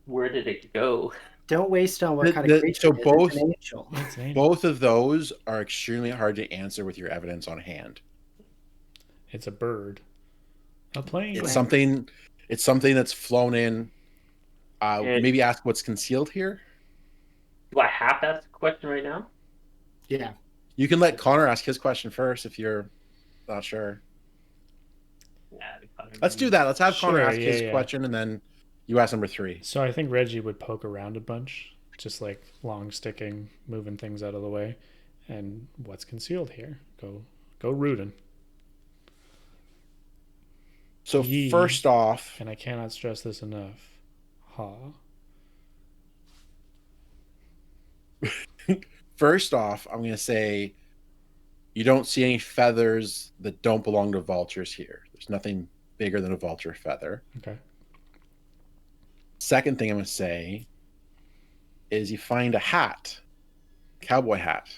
where did it go? Don't waste on what kind of creature. So it is. both- It's an angel. It's an angel. Both of those are extremely hard to answer with your evidence on hand. It's a bird. A plane. It's something that's flown in. Maybe ask what's concealed here. Do I have to ask a question right now? Yeah. You can let Connor ask his question first if you're not sure. Yeah. Let's do that. Let's have Connor Sure, ask his question, and then you ask number 3. So I think Reggie would poke around a bunch, just like long sticking, moving things out of the way. And what's concealed here? Go rootin'. So Yee. first off, And I cannot stress this enough. Ha. I'm going to say you don't see any feathers that don't belong to vultures here. There's nothing bigger than a vulture feather. Okay. Second thing I'm going to say is you find a hat, cowboy hat,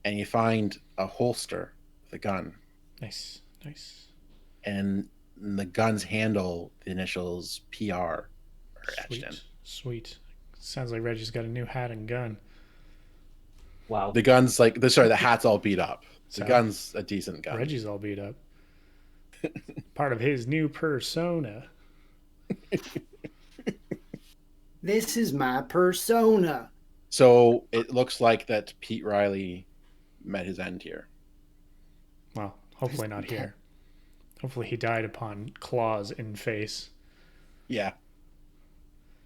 and you find a holster with a gun. Nice. And the gun's handle, the initials PR are etched in. Sweet. Sounds like Reggie's got a new hat and gun. Wow. The gun's the hat's all beat up. The gun's a decent gun. Reggie's all beat up. Part of his new persona. This is my persona. So it looks like that Pete Riley met his end here. Well, hopefully not here. Hopefully he died upon claws in face. Yeah.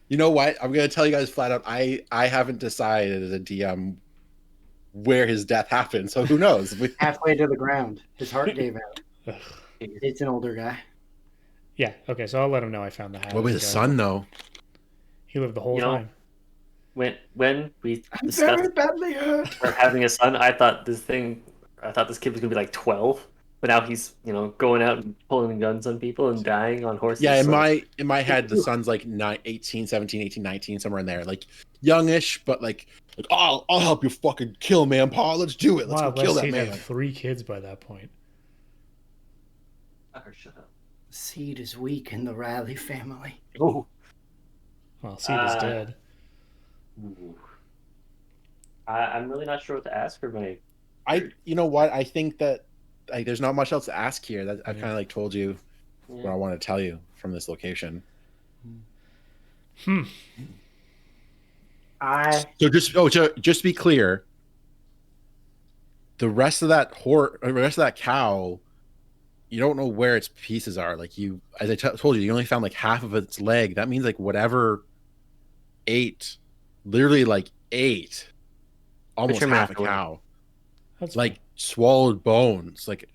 You know what? I'm going to tell you guys flat out, I haven't decided as a DM where his death happened, so who knows? Halfway to the ground. His heart gave out. Ugh. It's an older guy. Yeah, okay, so I'll let him know I found the hat. What was his son, though? He lived the whole time. When we I'm discussed very badly hurt. having a son, I thought this kid was gonna be like 12, but now he's going out and pulling guns on people and dying on horses. Yeah, in so- my head, the son's like 18, 17, 18, 19, somewhere in there. Like, youngish, but like I'll help you fucking kill man, Pa. Let's do it. Let's Wow, go kill that he'd man. have 3 kids by that point. Shut up. Seed is weak in the Riley family. Oh. Well, Seed is dead. Ooh. I'm really not sure what to ask for my. You know what? I think that there's not much else to ask here. That I've kind of told you what I want to tell you from this location. So just to be clear, the rest of that cow, you don't know where its pieces are. Like as I told you, you only found like half of its leg. That means like whatever ate, literally like ate almost half a cow. That's like fine. swallowed bones. Like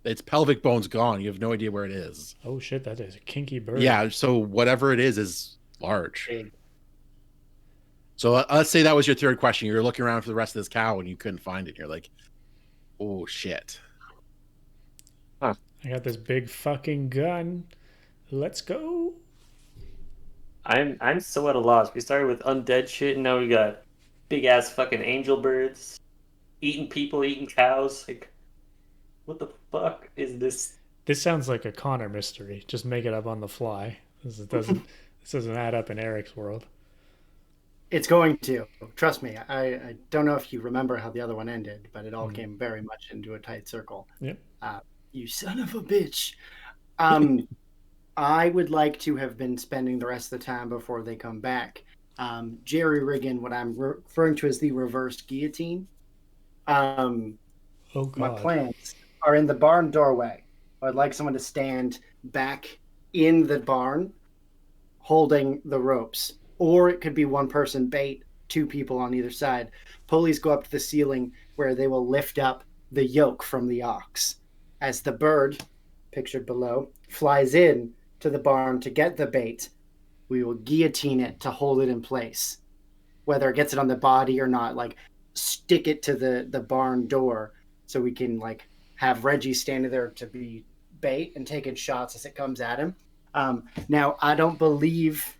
its pelvic bone's gone. You have no idea where it is. Oh shit, that is a kinky bird. Yeah, so whatever it is large. Big. So let's say that was your third question. You're looking around for the rest of this cow and you couldn't find it. You're like, oh shit. I got this big fucking gun. Let's go. I'm so at a loss. We started with undead shit, and now we got big ass fucking angel birds eating people, eating cows. Like, what the fuck is this? This sounds like a Connor mystery. Just make it up on the fly. This doesn't add up in Eric's world. It's going to. Trust me. I don't know if you remember how the other one ended, but it all Mhm. came very much into a tight circle. Yep. You son of a bitch. I would like to have been spending the rest of the time before they come back. Jerry rigging what I'm referring to as the reverse guillotine. Um, Oh my God. plans are in the barn doorway. I'd like someone to stand back in the barn holding the ropes. Or it could be one person bait, two people on either side. Pulleys go up to the ceiling where they will lift up the yoke from the ox. As the bird, pictured below, flies in to the barn to get the bait, we will guillotine it to hold it in place. Whether it gets it on the body or not, like stick it to the barn door so we can like have Reggie standing there to be bait and taking shots as it comes at him. Now I don't believe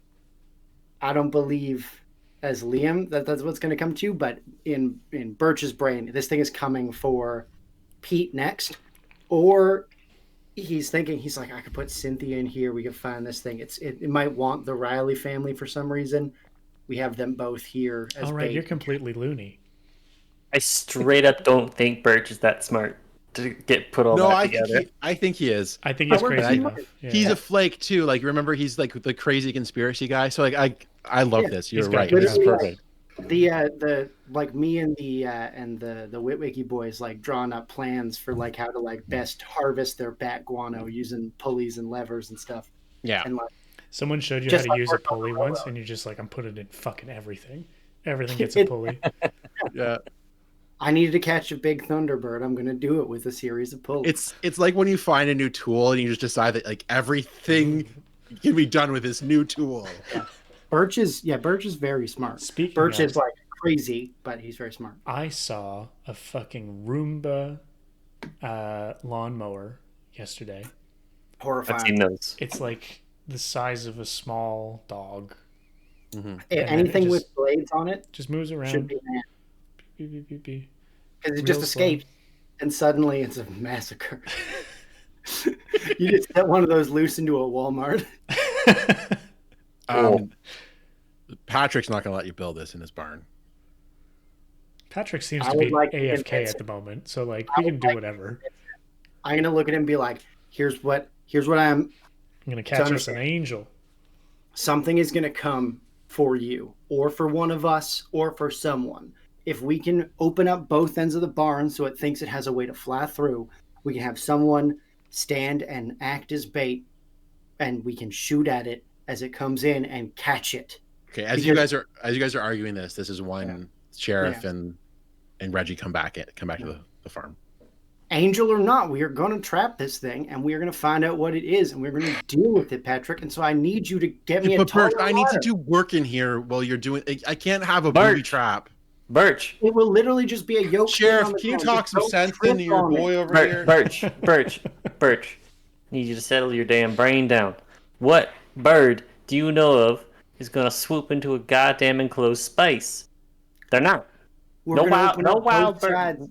as Liam that that's what's going to come to, but in Birch's brain, this thing is coming for Pete next, or he's thinking he's like I could put Cynthia in here. We could find this thing. It might want the Riley family for some reason. We have them both here as All right, bait. you're completely loony. I straight up don't think Birch is that smart to get put all No, that I together. think he is. I think he's But we're crazy team enough. Yeah. He's a flake too. Like remember, he's like the crazy conspiracy guy. So like I love Yeah, this. You're he's got right. good This is Literally, perfect. the like me and the Witwicky boys like drawing up plans for like how to like best harvest their bat guano using pulleys and levers and stuff. Yeah. And like Someone showed you how just to like use a work on the pulley once, railroad. and you're just like, I'm putting it in fucking everything. Everything gets a pulley. Yeah. I needed to catch a big thunderbird. I'm gonna do it with a series of pulleys. It's like when you find a new tool and you just decide that like everything can be done with this new tool. Birch is very smart. Speaking Birch of, is like crazy, but he's very smart. I saw a fucking Roomba lawnmower yesterday. I've Horrifying. seen those. It's like the size of a small dog. Mhm. Anything it with just- blades on it Just moves should around. be man. Beep, beep, beep, beep. Because it Real just slow. escapes, and suddenly it's a massacre. You just set one of those loose into a Walmart. Cool. Patrick's not gonna let you build this in his barn. Patrick seems I to would be like to AFK convince at the moment, so like I we can would do like- whatever. I'm gonna look at him and be like, "Here's what I'm. I'm gonna catch us an understand. angel. Something is gonna come for you, or for one of us, or for someone. If we can open up both ends of the barn so it thinks it has a way to fly through, we can have someone stand and act as bait, and we can shoot at it as it comes in and catch it." Okay, as you guys are arguing this is when Sheriff and Reggie come back to the farm. Angel or not, we are going to trap this thing, and we are going to find out what it is, and we're going to deal with it, Patrick. And so I need you to get me a But Birch, taller I need to ladder. do work in here while you're doing. I can't have a Birch. booby trap. Birch, It will literally just be a yoke. Sheriff, on the can you ground. talk Just some don't sense trip into your on it. boy over here? Birch. Need you to settle your damn brain down. What bird do you know of is gonna swoop into a goddamn enclosed space? They're not. We're No gonna wild- open no up wild both bird. sides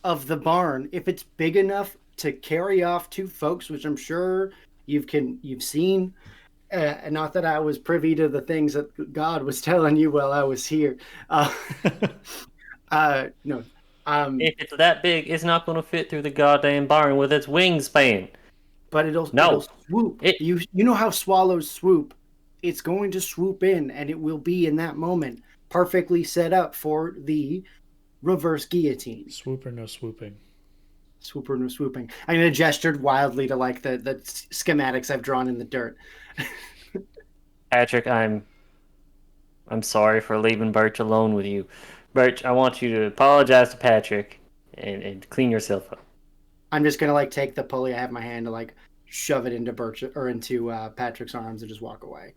of the barn. If it's big enough to carry off two folks, which I'm sure you've seen. Not that I was privy to the things that God was telling you while I was here. No. If it's that big, it's not gonna fit through the goddamn barn with its wingspan. But it'll No. swoop. It- You know how swallows swoop. It's going to swoop in, and it will be in that moment perfectly set up for the reverse guillotine. Swoop or no swooping. Swooper no swooping. I'm gonna gestured wildly to like the schematics I've drawn in the dirt. Patrick, I'm sorry for leaving Birch alone with you. Birch, I want you to apologize to Patrick and clean yourself up. I'm just gonna like take the pulley I have in my hand to like shove it into Birch or into Patrick's arms and just walk away.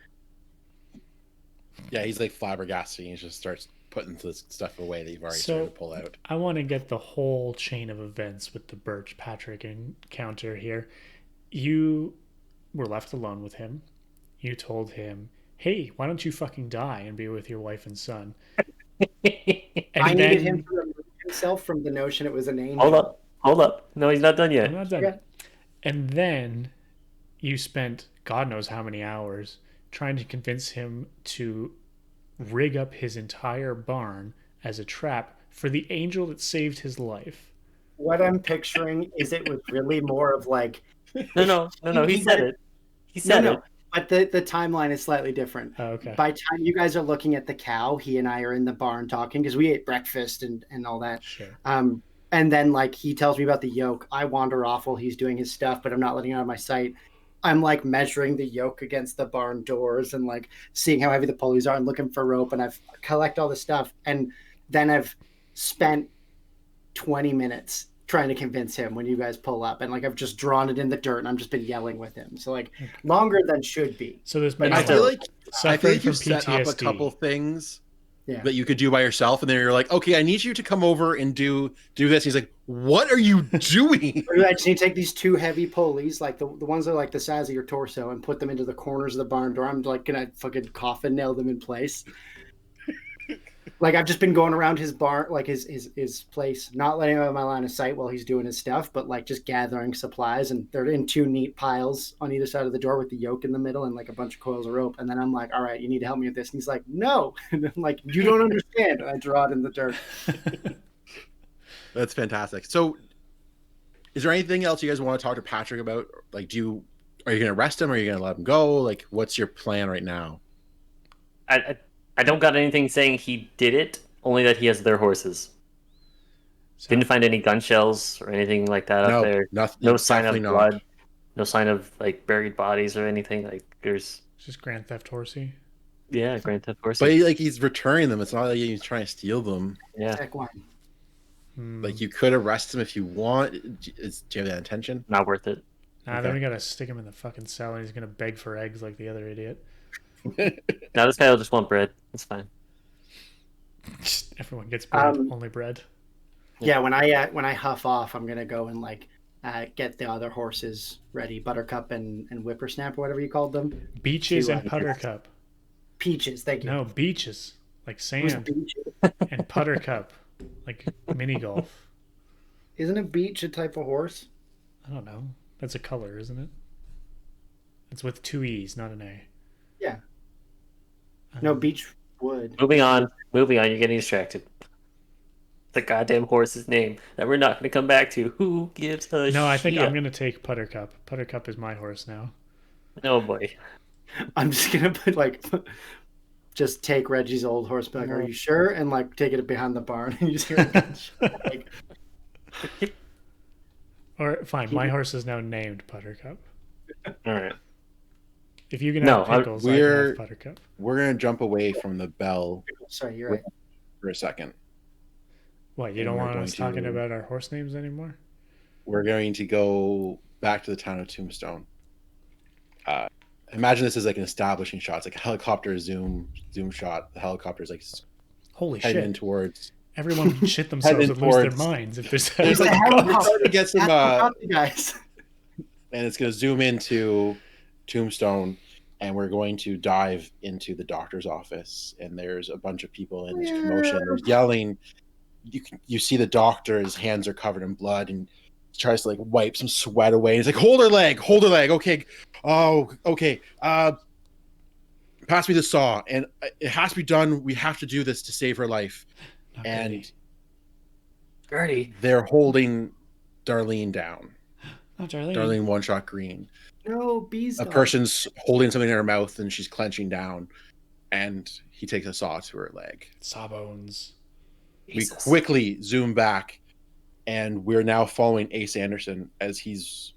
Yeah, he's like flabbergasted. He just starts putting this stuff away that you've already So- started to pull out. I want to get the whole chain of events with the Birch Patrick encounter here. You were left alone with him. You told him, "Hey, why don't you fucking die and be with your wife and son?" And I then, needed him to remove himself from the notion it was an angel. Hold up. No, he's not done I'm yet. not done. Okay. And then you spent God knows how many hours trying to convince him to rig up his entire barn as a trap for the angel that saved his life. What I'm picturing is it was really more of like No. He He said got- it. He said it. but the timeline is slightly different. Oh, okay. By the time you guys are looking at the cow, he and I are in the barn talking because we ate breakfast and all that. Sure. And then like he tells me about the yoke. I wander off while he's doing his stuff, but I'm not letting it out of my sight. I'm like measuring the yoke against the barn doors and like seeing how heavy the pulleys are and looking for rope. And I've collect all this stuff. And then I've spent 20 minutes trying to convince him when you guys pull up. And like I've just drawn it in the dirt and I've just been yelling with him. So like longer than should be. So there's But been I feel like suffering you've from set up a PTSD. couple things Yeah. that you could do by yourself, and then you're like, okay, I need you to come over and do this. He's like, what are you doing? I just need to take these 2 heavy pulleys, like the ones that are like the size of your torso, and put them into the corners of the barn door. I'm like gonna fucking coffin nail them in place. Like I've just been going around his barn, like his place, not letting him out of my line of sight while he's doing his stuff, but like just gathering supplies, and they're in 2 neat piles on either side of the door with the yoke in the middle and like a bunch of coils of rope. And then I'm like, all right, you need to help me with this. And he's like, no. And I'm like, you don't understand. And I draw it in the dirt. That's fantastic. So, is there anything else you guys want to talk to Patrick about? Like, are you going to arrest him? Or are you going to let him go? Like, what's your plan right now? I don't got anything saying he did it, only that he has their horses. So, Didn't find any gun shells or anything like that up there. nothing. No sign of definitely blood. not. No sign of like buried bodies or anything. Like there's it's just Grand Theft Horsey. Grand Theft Horse. But he's returning them. It's not like he's trying to steal them. Yeah, Tech one. Like, you could arrest him if you want. Do you have that intention? not worth it. Nah, then we gotta stick him in the fucking cell and he's gonna beg for eggs like the other idiot. Now this guy will just want bread. It's fine. Everyone gets bread, Um, only bread. Yeah, when I huff off, I'm gonna go and like get the other horses ready, Buttercup and Whippersnap or whatever you called them. Beaches to, and Puttercup. Peaches, thank you. No, beaches. Like Who's sand. Beach? And Puttercup. Like mini golf. Isn't a beach a type of horse? I don't know. That's a color, isn't it? It's with 2 E's, not an A. Yeah. No, beach wood. Moving on. You're getting distracted. The goddamn horse's name that we're not going to come back to. Who gives a No, I think shit? I'm gonna take Puttercup. Puttercup is my horse now. Oh boy. I'm just gonna put like just take Reggie's old horse back. Are you sure? And like take it behind the barn and you just hear it like, Or fine, my horse is now named Puttercup. All right. If you can No, have pickles, I can we're- have Buttercup. We're going to jump away from the bell sorry, you're right. for a second. What, you And don't we're want going us talking to- about our horse names anymore? We're going to go back to the town of Tombstone. Imagine this is like an establishing shot. It's like a helicopter zoom shot. The helicopter's like Holy heading in shit. towards. Everyone would shit themselves Heading and lose their towards- minds if there's There's a a helicopter. to get some, That's the guys. and it's going to zoom into Tombstone, and we're going to dive into the doctor's office. And there's a bunch of people in this commotion. They're yelling. You see the doctor. His hands are covered in blood, and he tries to like wipe some sweat away. He's like, "Hold her leg, hold her leg." Okay, oh, okay. Pass me the saw, and it has to be done. We have to do this to save her life. Not And Gertie. Gertie. they're holding Darlene down. Oh, Darlene. Darlene One Shot Green. No, bees. A person's holding something in her mouth and she's clenching down, and he takes a saw to her leg. Sawbones. Jesus. We quickly zoom back, and we're now following Ace Anderson as he's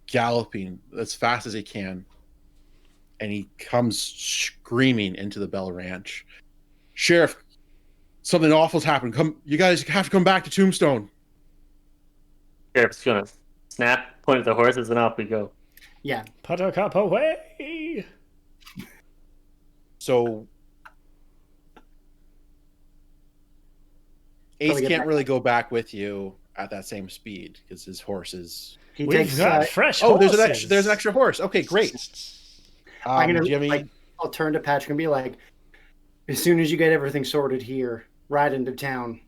galloping as fast as he can, and he comes screaming into the Bell Ranch. Sheriff, something awful's happened. Come, you guys have to come back to Tombstone. Sheriff's gonna snap, point at the horses, and off we go. Yeah, Puttercup away! So Ace Probably get can't back. really go back with you at that same speed because his horse is. he We've takes. got fresh Oh, horses. there's an extra horse. Okay, great. I'm gonna do you have any- like. I'll turn to Patrick and be like, as soon as you get everything sorted here, ride into town.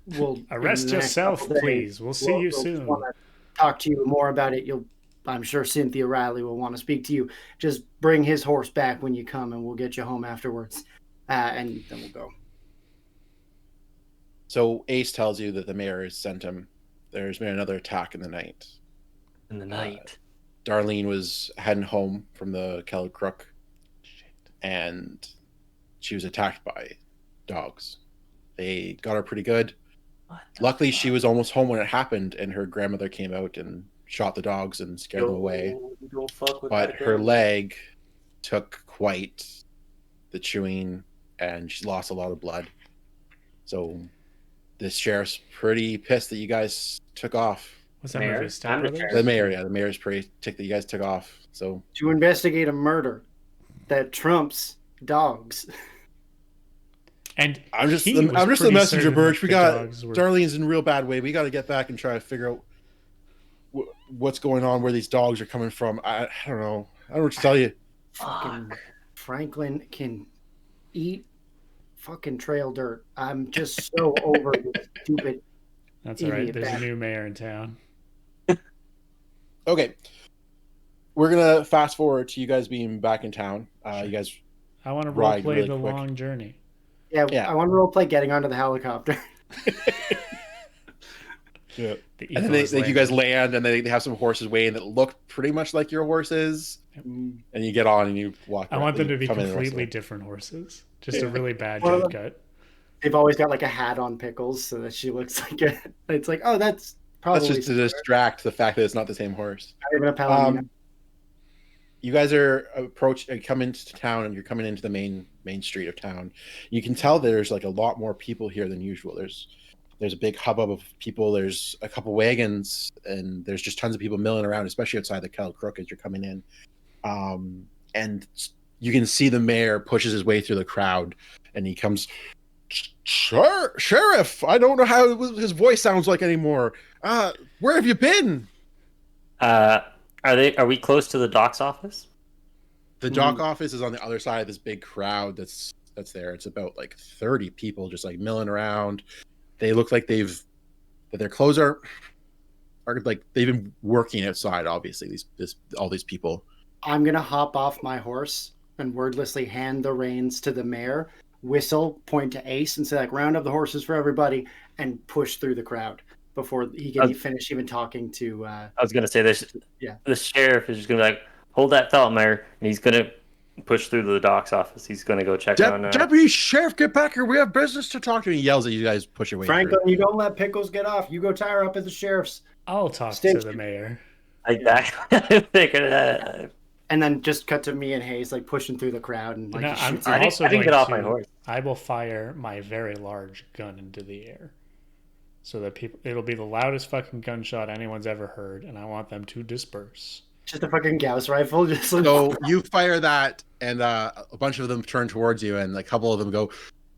We'll Arrest in the next yourself, couple days, please. We'll see you soon. wanna talk to you more about it. I'm sure Cynthia Riley will want to speak to you. Just bring his horse back when you come, and we'll get you home afterwards. and then we'll go. So Ace tells you that the mayor has sent him. There's been another attack in the night. In the night. Darlene was heading home from the Keller Crook, and she was attacked by dogs. They got her pretty good. Luckily, she was almost home when it happened, and her grandmother came out and shot the dogs and scared them away. Don't fuck with But that her girl. leg took quite the chewing, and she lost a lot of blood. So the sheriff's pretty pissed that you guys took off. Was that Mayor? movie Step I'm the Brothers? sheriff. The mayor, yeah, the mayor's pretty ticked that you guys took off. So To investigate a murder that trumps dogs. And I'm just he the was pretty messenger, certain Birch. that We the got dogs were- Darlene's in real bad way. We got to get back and try to figure out what's going on, where these dogs are coming from. I don't know. I don't know what to tell you. Fucking Franklin can eat fucking trail dirt. I'm just so over this stupid. That's all right. Idiot There's a bastard. new mayor in town. Okay, we're gonna fast forward to you guys being back in town. Sure. You guys, I want to Ride roleplay really the quick. long journey. Yeah, Yeah. I want to roleplay getting onto the helicopter. yeah, The and then eagles you guys landed. land, and they have some horses waiting that look pretty much like your horses. And you get on and you walk. I want them to be come in and completely wrestle. different horses. Just a really bad Well, jump cut. They've always got like a hat on Pickles so that she looks like a. It's like, oh, that's probably That's just to distract the fact that it's not the same horse. not even a Palomino. You guys are come into town, and you're coming into the main street of town. You can tell there's like a lot more people here than usual. There's a big hubbub of people. There's a couple wagons, and there's just tons of people milling around, especially outside the Kettle Crook as you're coming in. And you can see the mayor pushes his way through the crowd, and he comes. Sheriff, I don't know how his voice sounds like anymore. Where have you been? Are we close to the doc's office? The dock office is on the other side of this big crowd that's there. It's about like 30 people just like milling around. They look like that their clothes are like they've been working outside. Obviously, all these people. I'm gonna hop off my horse and wordlessly hand the reins to the mayor, whistle, point to Ace, and say like, "Round up the horses for everybody," and push through the crowd before he can finish even talking to. I was gonna say this. Yeah. The sheriff is just gonna be like, hold that thought, Mayor, and he's gonna push through to the doc's office. He's gonna go check on. Deputy Sheriff, get back here. We have business to talk to. He yells at you guys. Push your way. Franklin, you don't let Pickles get off. You go tie her up at the sheriff's, I'll talk Stay- to the mayor. I figured that. and then just cut to me and Hayes like pushing through the crowd and like. No, he I'm shoots I at- didn't- also I didn't going get off to, my horse. I will fire my very large gun into the air, so that it'll be the loudest fucking gunshot anyone's ever heard, and I want them to disperse. just a fucking Gauss rifle, just like. So you fire that, and a bunch of them turn towards you, and a couple of them go,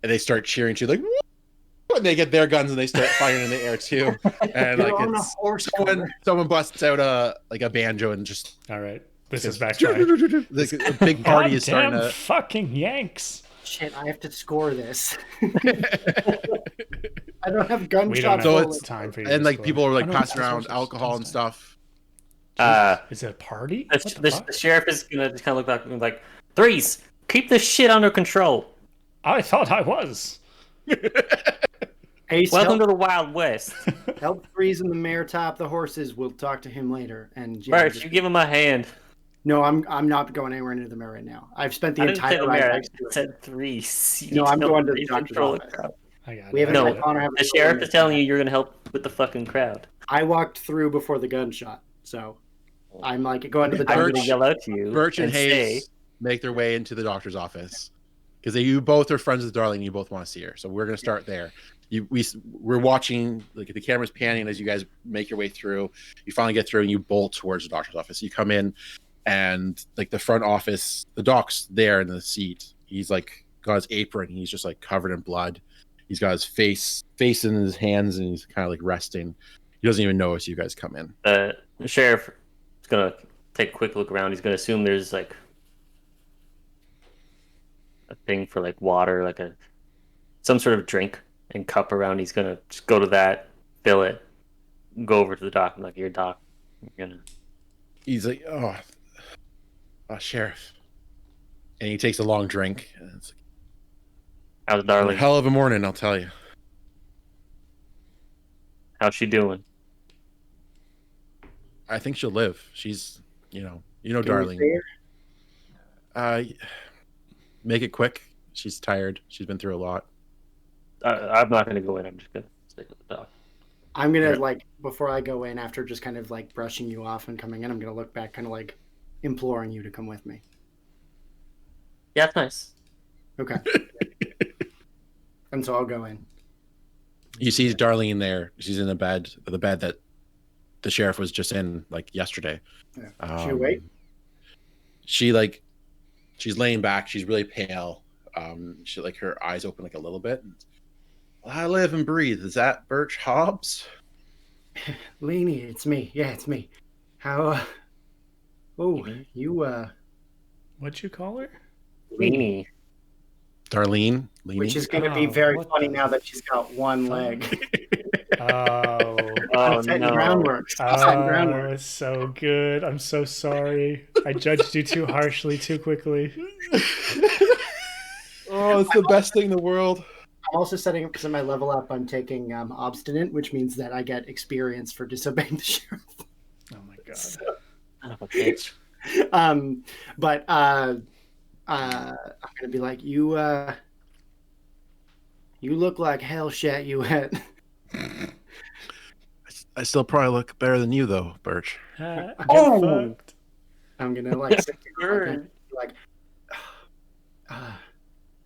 and they start cheering to you, like, "Woo!" And they get their guns and they start firing in the air too. And You're like on a it's horse. someone busts out a banjo and just All right, this is backtrack. like, a big party is starting Goddamn to. fucking Yanks. Shit, I have to score this. I don't have We gunshot don't So have bullets. time for you. And to like score. people are like Oh, no, passing it's around horses. alcohol and It's fine. stuff. Is it a party? The, What the the, fuck? the sheriff is gonna just kind of look back and be like, Threes, keep this shit under control. I thought I was. Ace, Welcome to help, the Wild West. help Freeze and the mayor top the horses. We'll talk to him later. And yeah, Birch, you give him a hand. no, I'm not going anywhere near the mayor right now. I've spent the I didn't say entire the ride mayor, next to I him. said Threes. You No, need I'm help going to the Threes doctor's control the office. crowd. I got We it. haven't No, had Connor have The sheriff is telling you you're gonna help with the fucking crowd. I walked through before the gunshot, so I'm like going to the I'm doctor. gonna yell out to you Birch and say, Hayes make their way into the doctor's office because you both are friends with Darlene. You both want to see her, so we're gonna start there. We're watching, like the camera's panning as you guys make your way through. You finally get through and you bolt towards the doctor's office. You come in, and like the front office, the doc's there in the seat. He's like got his apron. He's just like covered in blood. He's got his face in his hands, and he's kind of like resting. He doesn't even notice you guys come in. the sheriff is gonna take a quick look around. He's gonna assume there's like a thing for like water, like some sort of drink and cup around. He's gonna just go to that, fill it, go over to the doc. I'm like, "Your doc, you're gonna." He's like, sheriff. And he takes a long drink. And it's like, How's A Darling? hell of a morning, I'll tell you. How's she doing? I think she'll live. She's, Can we Darling. see her? Uh, make it quick. She's tired. She's been through a lot. I'm not going to go in. I'm just going to stick with the dog. I'm gonna Okay. like before I go in, after just kind of like brushing you off and coming in, I'm gonna look back, kind of like imploring you to come with me. Yeah, it's nice. Okay. And so I'll go in. You see Darlene there. She's in the bed that the sheriff was just in like yesterday. Yeah. She awake? She's laying back. She's really pale. She like her eyes open like a little bit. I live and breathe. Is that Birch Hobbs? Leanie, it's me. Yeah, it's me. How? Oh, you. What'd you call her? Leanie. Darlene? Leanie? Which is going to be Oh, very what funny the now that she's got one leg. Oh. Oh, I'm setting no. groundwork. I'm setting Oh, groundwork. it's so good. I'm so sorry. I judged you too harshly, too quickly. Oh, it's the best thing in the world. I'm also setting up because of my level up. I'm taking obstinate, which means that I get experience for disobeying the sheriff. Oh my god. So, Son of a bitch. but I'm gonna be like, you look like hell shat you wet. I still probably look better than you, though, Birch. Get Oh! fucked. I'm gonna like sit there, Burn. like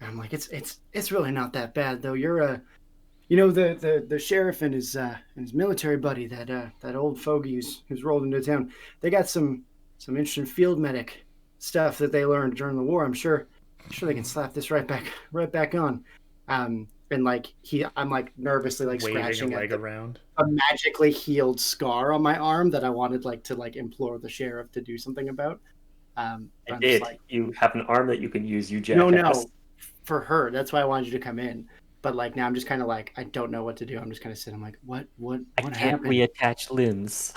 I'm like, it's really not that bad though. You're the sheriff and his military buddy, that old fogey who's rolled into town. They got some interesting field medic stuff that they learned during the war. I'm sure they can slap this right back on. And like I'm like nervously like Waving scratching a leg at around. a magically healed scar on my arm that I wanted like to like implore the sheriff to do something about. I I'm just did. like, You have an arm that you can use, you jackass. no, for her. That's why I wanted you to come in. But like now, I'm just kind of like I don't know what to do. I'm just kind of sitting. I'm like, what I can't happened? reattach limbs.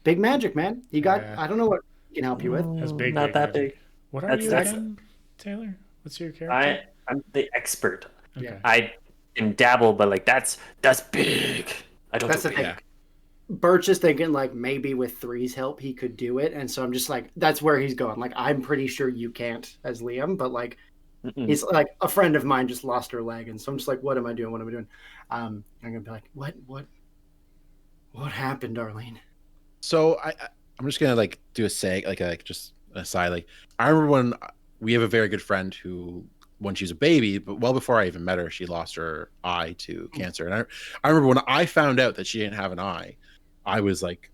Big magic, man. You got. Yeah. I don't know what he can help you with. That's big. Not that magic. big. What are That's- you that's- again, Taylor? What's your character? I'm the expert. Okay. Yeah. I can dabble, but like that's big. I don't That's do the big. thing. Birch is thinking like maybe with Three's help he could do it, and so I'm just like that's where he's going. Like I'm pretty sure you can't as Liam, but like Mm-mm. he's like a friend of mine just lost her leg, and so I'm just like, what am I doing? What am I doing? I'm gonna be like, what happened, Darlene? So I'm just gonna like do a seg like just an aside. Like I remember when we have a very good friend who, when she was a baby, but well before I even met her, she lost her eye to cancer. And I remember when I found out that she didn't have an eye, I was like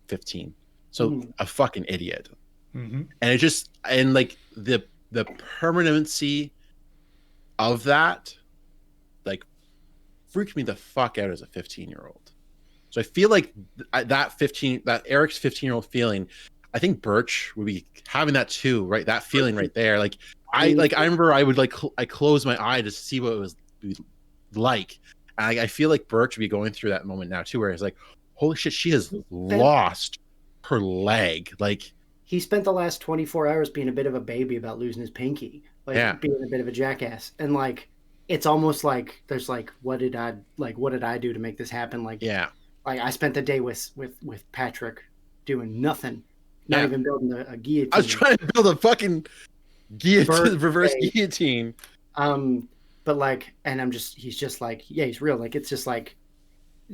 15, so Mhm. a fucking idiot. Mm-hmm. And it just and like the permanency of that like freaked me the fuck out as a 15-year-old. So I feel like that Eric's 15-year-old feeling, I think Birch would be having that too, right? That feeling right there. Like I remember I would like I close my eye to see what it was like. And I feel like Birch would be going through that moment now too, where it's like, holy shit, she has lost her leg. Like He spent the last 24 hours being a bit of a baby about losing his pinky, like Yeah. being a bit of a jackass, and like it's almost like there's like what did I do to make this happen? Like yeah. like I spent the day with Patrick doing nothing, not Yeah. even building a guillotine. I was trying to build a fucking Birthday. reverse guillotine. But like, and he's just like, yeah, he's real. Like it's just like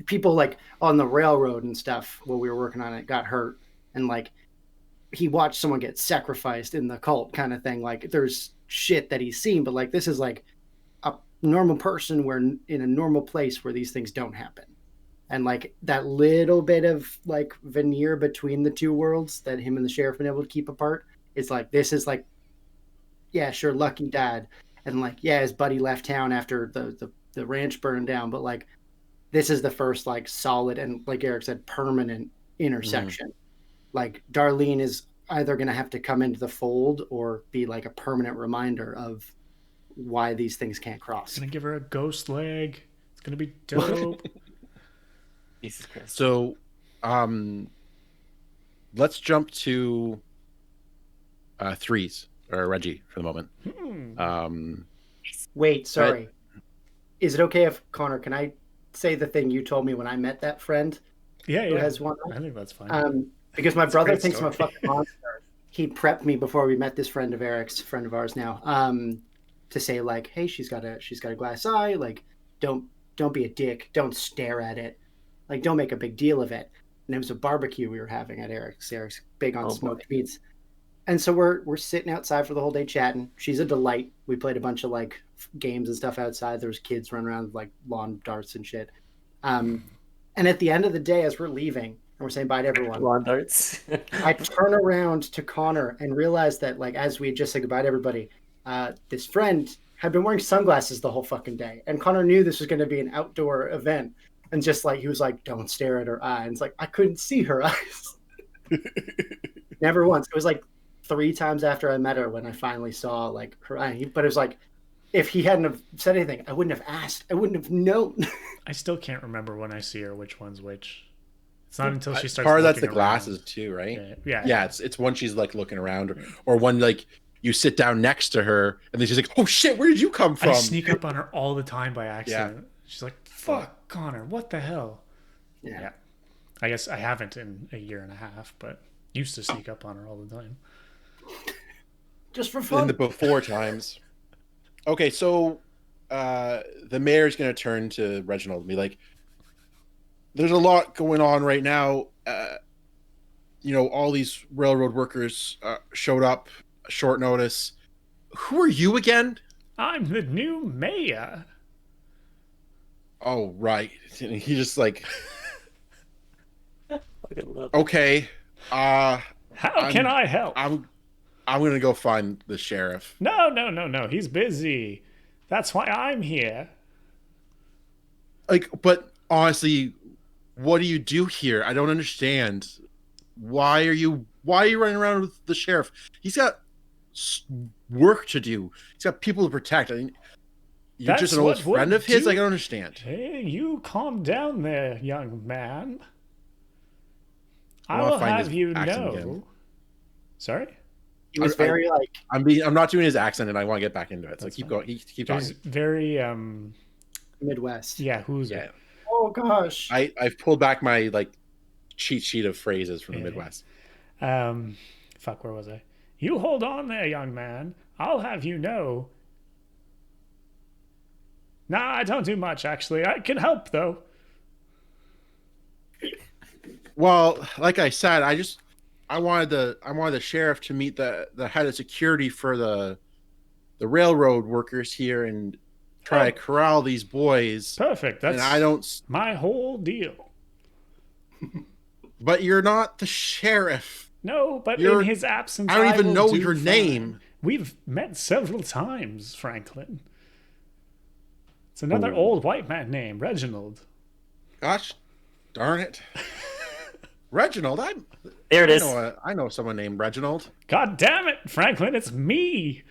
people like on the railroad and stuff while we were working on it got hurt, and like he watched someone get sacrificed in the cult kind of thing. Like there's shit that he's seen, but like this is like a normal person where in a normal place where these things don't happen. And like that little bit of like veneer between the two worlds that him and the sheriff been able to keep apart, it's like this is like, yeah, sure, Lucky died, and like yeah, his buddy left town after the ranch burned down, but like this is the first like solid and like Eric said, permanent intersection. Like Darlene is either going to have to come into the fold or be like a permanent reminder of why these things can't cross. Gonna give her a ghost leg. It's gonna be dope. Jesus Christ. So, let's jump to Threes or Reggie for the moment. Hmm. Wait, sorry. Is it okay if, Connor, can I say the thing you told me when I met that friend Yeah, who yeah. has one? I think that's fine. Because my It's a brother great thinks I'm a story. fucking monster. He prepped me before we met this friend of Eric's, friend of ours now, to say like, hey, she's got a glass eye, like, don't be a dick, don't stare at it, like, don't make a big deal of it. And it was a barbecue we were having at Eric's. Eric's big on Oh, smoked meats. And so we're sitting outside for the whole day chatting. She's a delight. We played a bunch of like games and stuff outside. There was kids running around with like lawn darts and shit. And at the end of the day, as we're leaving and we're saying bye to everyone, Lawn darts. I turn around to Connor and realize that like as we had just said goodbye to everybody, this friend had been wearing sunglasses the whole fucking day. And Connor knew this was going to be an outdoor event. And just like he was like, don't stare at her eye. And it's like I couldn't see her eyes. Never once. It was like 3 times after I met her when I finally saw like her eye. But it was like if he hadn't have said anything, I wouldn't have asked. I wouldn't have known. I still can't remember when I see her which one's which. It's not until she starts. Part of that's the looking glasses around. too, right? Yeah. Yeah, it's when she's like looking around, or when like you sit down next to her and then she's like, "Oh shit, where did you come from?" I sneak up on her all the time by accident. She's like, "Fuck, Connor, what the hell?" Yeah. I guess I haven't in a year and a half, but used to sneak up on her all the time. Just for In fun. the before times. Okay, so the mayor's going to turn to Reginald and be like, "There's a lot going on right now. All these railroad workers showed up short notice. Who are you again?" I'm the new mayor. Oh, right. And he just like, Fucking love it. okay, How can I help? I'm going to go find the sheriff. No. He's busy. That's why I'm here. Like, but honestly, what do you do here? I don't understand. Why are you running around with the sheriff? He's got work to do. He's got people to protect. I mean, you're That's just an old what we'll friend of his. do. I don't understand. Hey, you calm down there, young man. I I wanna will find have his you accent know. again. He Sorry? was very like I'm not doing his accent, and I want to get back into it. So That's keep fine. going. Keep It was talking. very, Midwest. yeah, who's Yeah, it? Oh gosh. I've pulled back my like cheat sheet of phrases from the Yeah. Midwest. Fuck, where was I? You hold on there, young man. I'll have you know. Nah, I don't do much, actually. I can help, though. Well, like I said, I wanted the sheriff to meet the head of security for the railroad workers here and try to corral these boys. Perfect. That's And I don't. my whole deal. But you're not the sheriff. No, but You're- in his absence, I don't even will know do your fine. name. We've met several times, Franklin. It's another Oh. old white man named Reginald. Gosh, darn it, Reginald. There it is. I know someone named Reginald. God damn it, Franklin, it's me.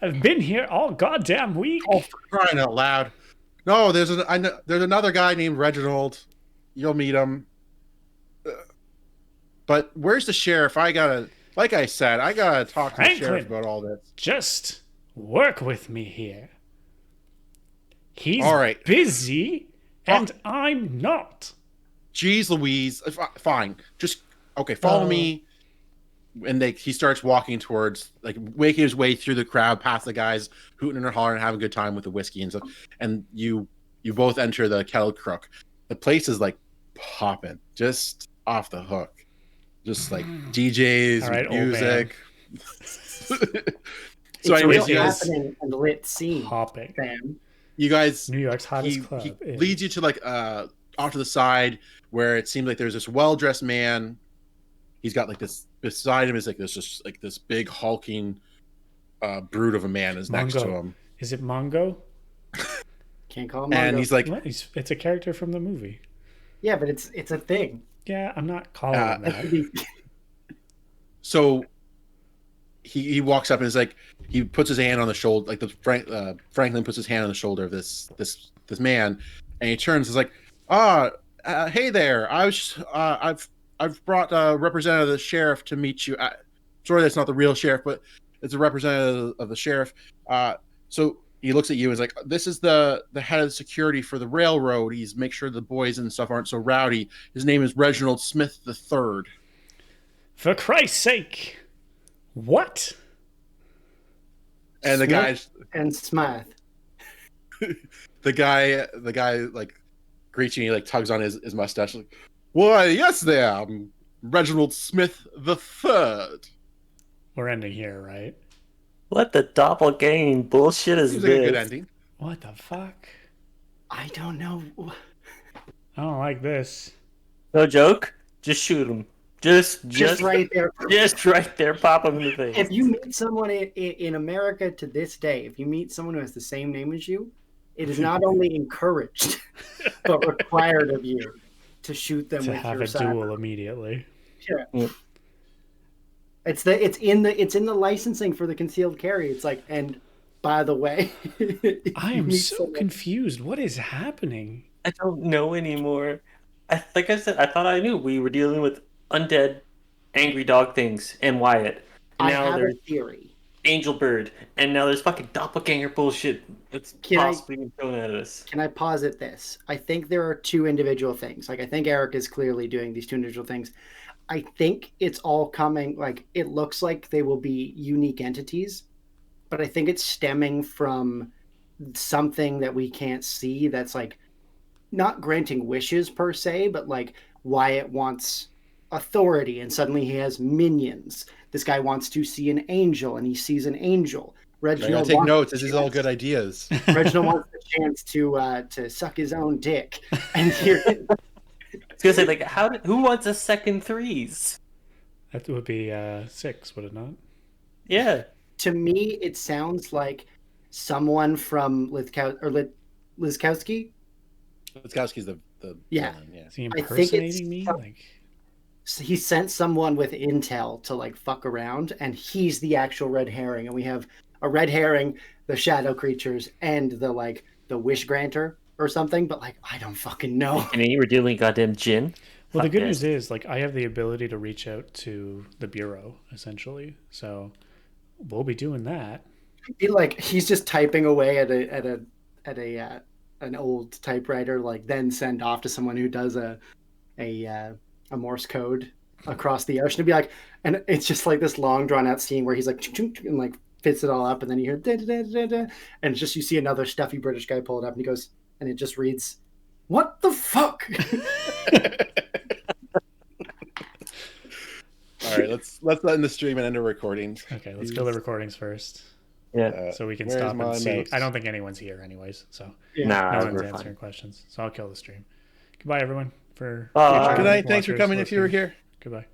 I've been here all goddamn week. Oh, for crying out loud! No, there's another guy named Reginald. You'll meet him. But where's the sheriff? Like I said, I gotta talk to the sheriff Franklin. about all this. Just work with me here. He's All right. busy, and I'm not. Jeez Louise. Fine. Just okay, follow me. And he starts walking towards, like, making his way through the crowd, past the guys hooting and hollering and having a good time with the whiskey and stuff. And you both enter the Kettle Crook. The place is like popping, just off the hook. Just like DJs, All right, old music. So It's a anyways, real happening and lit scene, Hopping. fam. you guys New York's hottest he club. is- leads you to like off to the side where it seems like there's this well-dressed man. He's got like this beside him is like this just like this big hulking brute of a man is next to Mongo. him, Is it Mongo? Can't call him. and Mongo. he's like, What? It's a character from the movie. yeah, but it's a thing. Yeah, I'm not calling him that. so he walks up and is like, he puts his hand on the shoulder, like Franklin puts his hand on the shoulder of this man, and he turns and is like, hey there, I've brought a representative of the sheriff to meet you. Sorry, that's not the real sheriff, but it's a representative of the sheriff. So he looks at you and is like, this is the head of security for the railroad. He's make sure the boys and stuff aren't so rowdy. His name is Reginald Smith III. For Christ's sake. What? And the Smith guys, and Smythe. the guy like greets you and he like tugs on his mustache like, why, yes there, I'm Reginald Smith III. We're ending here, right? What the doppelganger bullshit is Seems like a good this? ending. What the fuck? I don't know. I don't like this. No joke. Just shoot him. Just Right there. Just right there. Pop him in the face. If you meet someone in America to this day, if you meet someone who has the same name as you, it is not only encouraged but required of you to shoot them To with have your a cyber. duel immediately. Yeah. It's in the licensing for the concealed carry. It's like, and by the way, I am so confused. What is happening? I don't know anymore. Like I said, I thought I knew we were dealing with undead, angry dog things and Wyatt. And I now have a there's theory. Angel Bird, and now there's fucking doppelganger bullshit that's Can I- possibly being thrown at us. Can I posit this? I think there are two individual things. Like, I think Eric is clearly doing these two individual things. I think it's all coming, like, it looks like they will be unique entities, but I think it's stemming from something that we can't see that's, like, not granting wishes per se, but, like, Wyatt wants authority and suddenly he has minions. This guy wants to see an angel and he sees an angel. I gotta Reginald take wants notes. the This is all chance- good ideas. Reginald wants the chance to suck his own dick, and here, I was gonna say, like, who wants a second threes? That would be 6, would it not? Yeah. to me, it sounds like someone from Lizkowski. Liskowski's the Yeah. villain, yeah. Is he I think impersonating it's me? some- Like, He sent someone with intel to like fuck around, and he's the actual red herring. And we have a red herring, the shadow creatures, and the wish granter or something. But like, I don't fucking know. And you were dealing goddamn gin. well, the Fuck good this. news is, like, I have the ability to reach out to the bureau, essentially. So we'll be doing that. I feel like he's just typing away at an old typewriter, like then send off to someone who does a Morse code across the ocean to be like, and it's just like this long drawn out scene where he's like chunk, chunk, and like fits it all up, and then you hear da, da, da, da, da, and just you see another stuffy British guy pull it up, and he goes, and it just reads, "What the fuck?" All right, let's end the stream and end the recording. Okay, let's kill the recordings first, Yeah. so we can where's stop my and see. mouse? I don't think anyone's here, anyways. So Nah, no one's we're answering fine. questions. So I'll kill the stream. Goodbye, everyone. For Bye. future Good night. Thanks for watchers, coming if you were listeners. here. Goodbye.